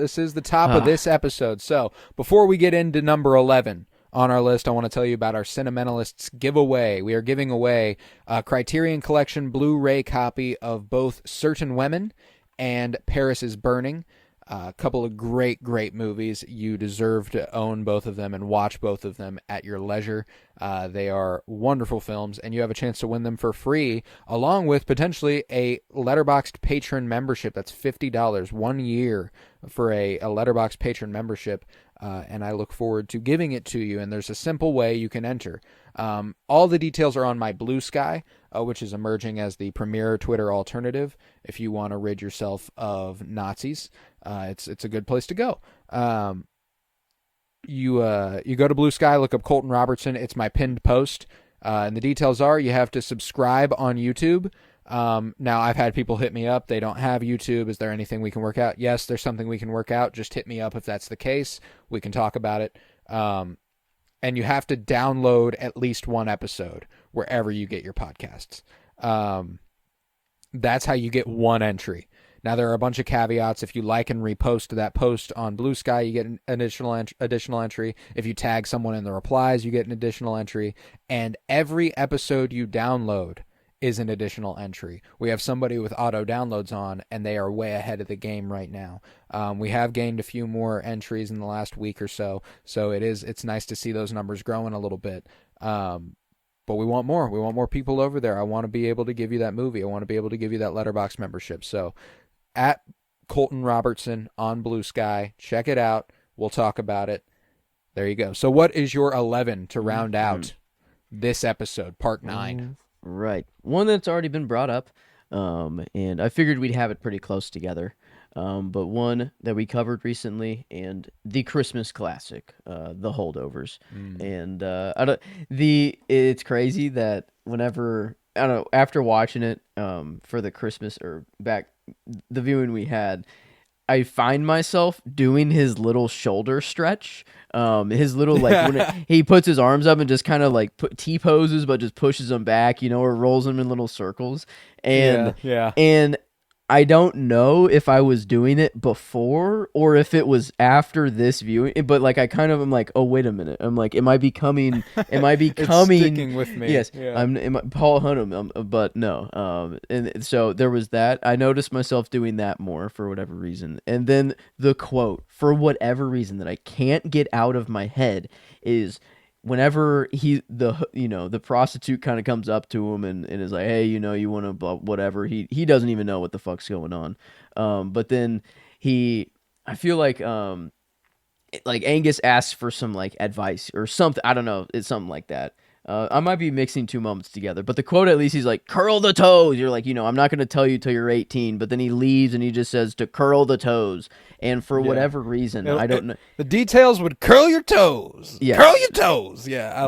B: ah
A: this episode. So before we get into number 11 on our list, I want to tell you about our Cinementalists giveaway. We are giving away a Criterion Collection Blu-ray copy of both Certain Women and Paris is Burning. A couple of great movies. You deserve to own both of them and watch both of them at your leisure. They are wonderful films, and you have a chance to win them for free, along with potentially a Letterboxd patron membership. That's $50, 1 year for a Letterboxd patron membership. And I look forward to giving it to you. And there's a simple way you can enter. All the details are on my Blue Sky, which is emerging as the premier Twitter alternative. If you want to rid yourself of Nazis, it's a good place to go. You go to Blue Sky, look up Colton Robertson. It's my pinned post. And the details are you have to subscribe on YouTube. Now, I've had people hit me up. They don't have YouTube. Is there anything we can work out? Yes, there's something we can work out. Just hit me up if that's the case. We can talk about it. And you have to download at least one episode wherever you get your podcasts. That's how you get one entry. Now, there are a bunch of caveats. If you like and repost that post on Blue Sky, you get an additional entry. If you tag someone in the replies, you get an additional entry. And every episode you download is an additional entry. We have somebody with auto downloads on, and they are way ahead of the game right now. We have gained a few more entries in the last week or so, so it's nice to see those numbers growing a little bit. But we want more. We want more people over there. I want to be able to give you that movie. I want to be able to give you that Letterboxd membership. So at Colton Robertson on Blue Sky, check it out. We'll talk about it. There you go. So what is your 11 to round out this episode, part 9?
B: Right. One that's already been brought up, and I figured we'd have it pretty close together. But one that we covered recently, and the Christmas classic, The Holdovers. And it's crazy that whenever, I don't know, after watching it for the Christmas or back the viewing we had, I find myself doing his little shoulder stretch. His little, like, when he puts his arms up and just kind of like T-poses, but just pushes them back, or rolls them in little circles. And I don't know if I was doing it before or if it was after this viewing, but like I kind of am like, oh, wait a minute. I'm like, am I becoming
A: It's sticking with me.
B: Yes.
A: Yeah.
B: I'm Paul Hunnam, but no. And so there was that. I noticed myself doing that more for whatever reason. And then the quote, for whatever reason that I can't get out of my head, is whenever the prostitute kind of comes up to him and is like, hey, you want to whatever, he doesn't even know what the fuck's going on. But then I feel like Angus asks for some like advice or something. I don't know. It's something like that. I might be mixing two moments together, but the quote, at least he's like, curl the toes. You're like, I'm not going to tell you till you're 18, but then he leaves and he just says to curl the toes. And for whatever reason, I don't know.
A: The details would curl your toes.
B: Yes.
A: Curl your toes. Yeah. I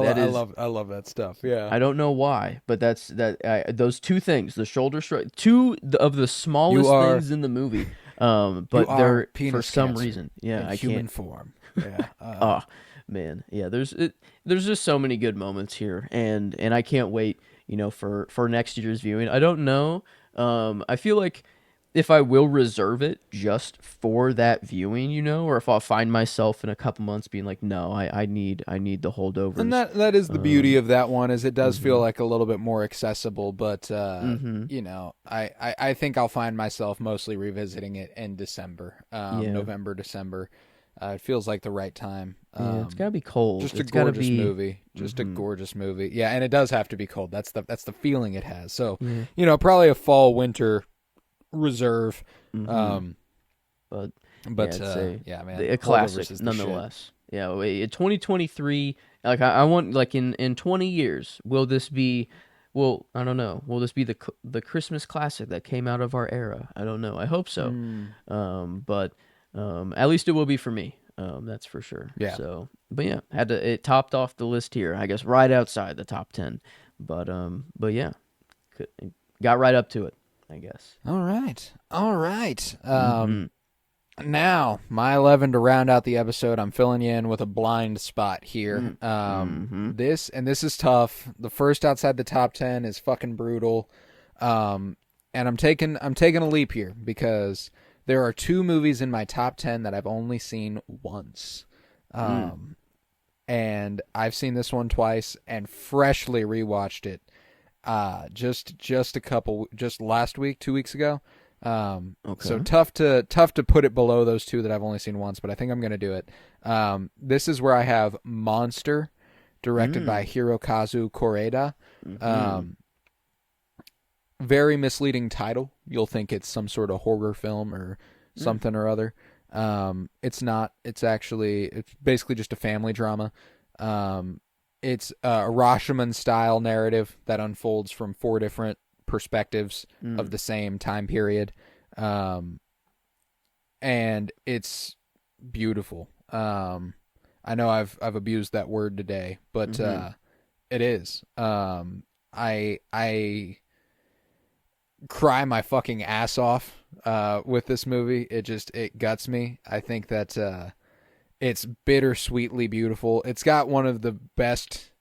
A: love that stuff. Yeah.
B: I don't know why, but those two things, the shoulder stroke, two of the smallest things in the movie. But they're for some reason. Yeah. I
A: human
B: can't.
A: Form. Yeah.
B: Man, yeah, there's just so many good moments here, and I can't wait, for next year's viewing. I don't know. I feel like if I will reserve it just for that viewing, or if I'll find myself in a couple months being like, no, I need the Holdovers.
A: And that is the beauty of that one, is it does feel like a little bit more accessible, but I think I'll find myself mostly revisiting it in December, November, December. It feels like the right time.
B: It's gotta be cold.
A: Just a gorgeous movie. Just a gorgeous movie. Yeah, and it does have to be cold. That's the feeling it has. So, probably a fall winter reserve.
B: But
A: yeah, man,
B: a classic nonetheless. Shit. Yeah, 2023. Like I want, like in 20 years, will this be? Well, I don't know. Will this be the Christmas classic that came out of our era? I don't know. I hope so. But. At least it will be for me. That's for sure.
A: Yeah.
B: So, but yeah, it topped off the list here. I guess right outside the top 10. But yeah, got right up to it, I guess.
A: All right. Now my 11 to round out the episode. I'm filling you in with a blind spot here. This is tough. The first outside the top 10 is fucking brutal. And I'm taking a leap here because there are two movies in my top 10 that I've only seen once. And I've seen this one twice and freshly rewatched it just last week, 2 weeks ago.
B: Okay.
A: So tough to put it below those two that I've only seen once, but I think I'm going to do it. This is where I have Monster, directed by Hirokazu Koreeda. Very misleading title. You'll think it's some sort of horror film or something or other. It's not. It's basically just a family drama. It's a Rashomon-style narrative that unfolds from 4 different perspectives of the same time period. And it's beautiful. I know I've abused that word today, but It is. I cry my fucking ass off with this movie. It guts me. I think that it's bittersweetly beautiful. It's got one of the best.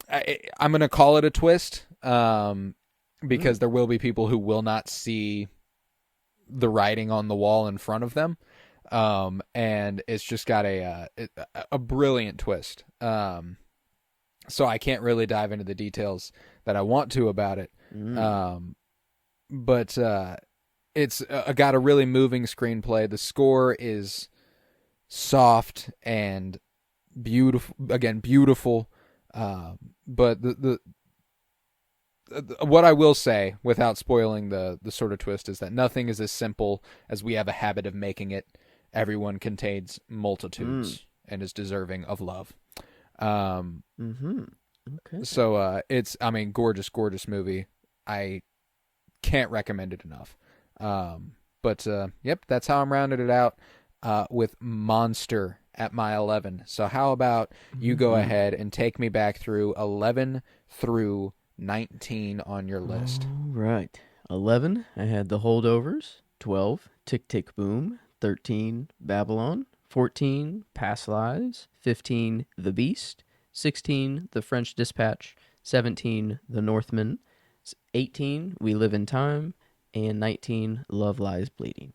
A: I'm gonna call it a twist, because there will be people who will not see the writing on the wall in front of them, and it's just got a brilliant twist. So I can't really dive into the details that I want to about it. But it's got a really moving screenplay. The score is soft and beautiful. Again, beautiful. But the what I will say, without spoiling the sort of twist, is that nothing is as simple as we have a habit of making it. Everyone contains multitudes and is deserving of love.
B: Okay.
A: So it's, I mean, gorgeous, gorgeous movie. I can't recommend it enough. But yep, that's how I'm rounding it out with Monster at my 11. So how about you go ahead and take me back through 11 through 19 on your list.
B: All right. 11, I had The Holdovers. 12, Tick Tick Boom. 13, Babylon. 14, Past Lives. 15, The Beast. 16, The French Dispatch. 17, The Northman. 18, We Live in Time. And 19, Love Lies Bleeding.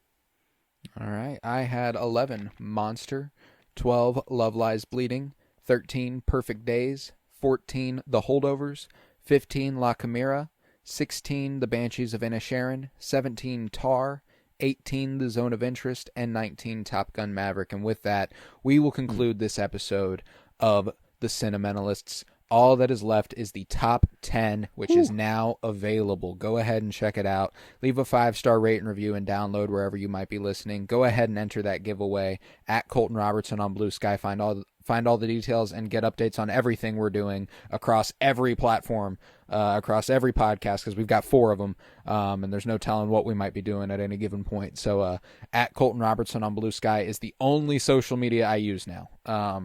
A: All right. I had 11, Monster. 12, Love Lies Bleeding. 13, Perfect Days. 14, The Holdovers. 15, La Chimera. 16, The Banshees of Inisherin. 17, Tar. 18, The Zone of Interest. And 19, Top Gun Maverick. And with that, we will conclude this episode of The Cinementalists. All that is left is the top 10, which is now available. Go ahead and check it out. Leave a 5-star rate and review and download wherever you might be listening. Go ahead and enter that giveaway at Colton Robertson on Blue Sky. Find all the details and get updates on everything we're doing across every platform, across every podcast, because we've got 4 of them, and there's no telling what we might be doing at any given point. So at Colton Robertson on Blue Sky is the only social media I use now,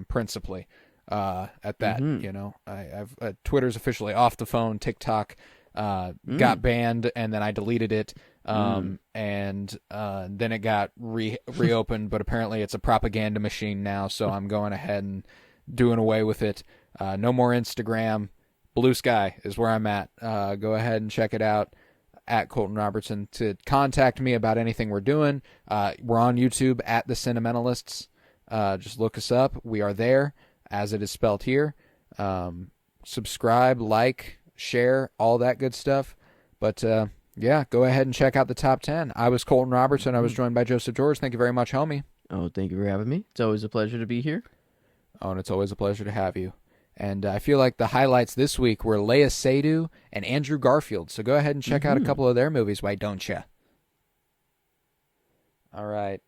A: principally. At that, you know, I've Twitter's officially off the phone. TikTok got banned, and then I deleted it, and then it got reopened. But apparently, it's a propaganda machine now, so I'm going ahead and doing away with it. No more Instagram. Blue Sky is where I'm at. Go ahead and check it out at Colton Robertson to contact me about anything we're doing. We're on YouTube at The Cinementalists. Just look us up. We are there, as it is spelled here. Subscribe, like, share, all that good stuff. But yeah, go ahead and check out the top 10. I was Colton Robertson. I was joined by Joseph George. Thank you very much, homie.
B: Oh, thank you for having me. It's always a pleasure to be here.
A: Oh, and it's always a pleasure to have you. And I feel like the highlights this week were Léa Seydoux and Andrew Garfield. So go ahead and check out a couple of their movies, why don't you? All right.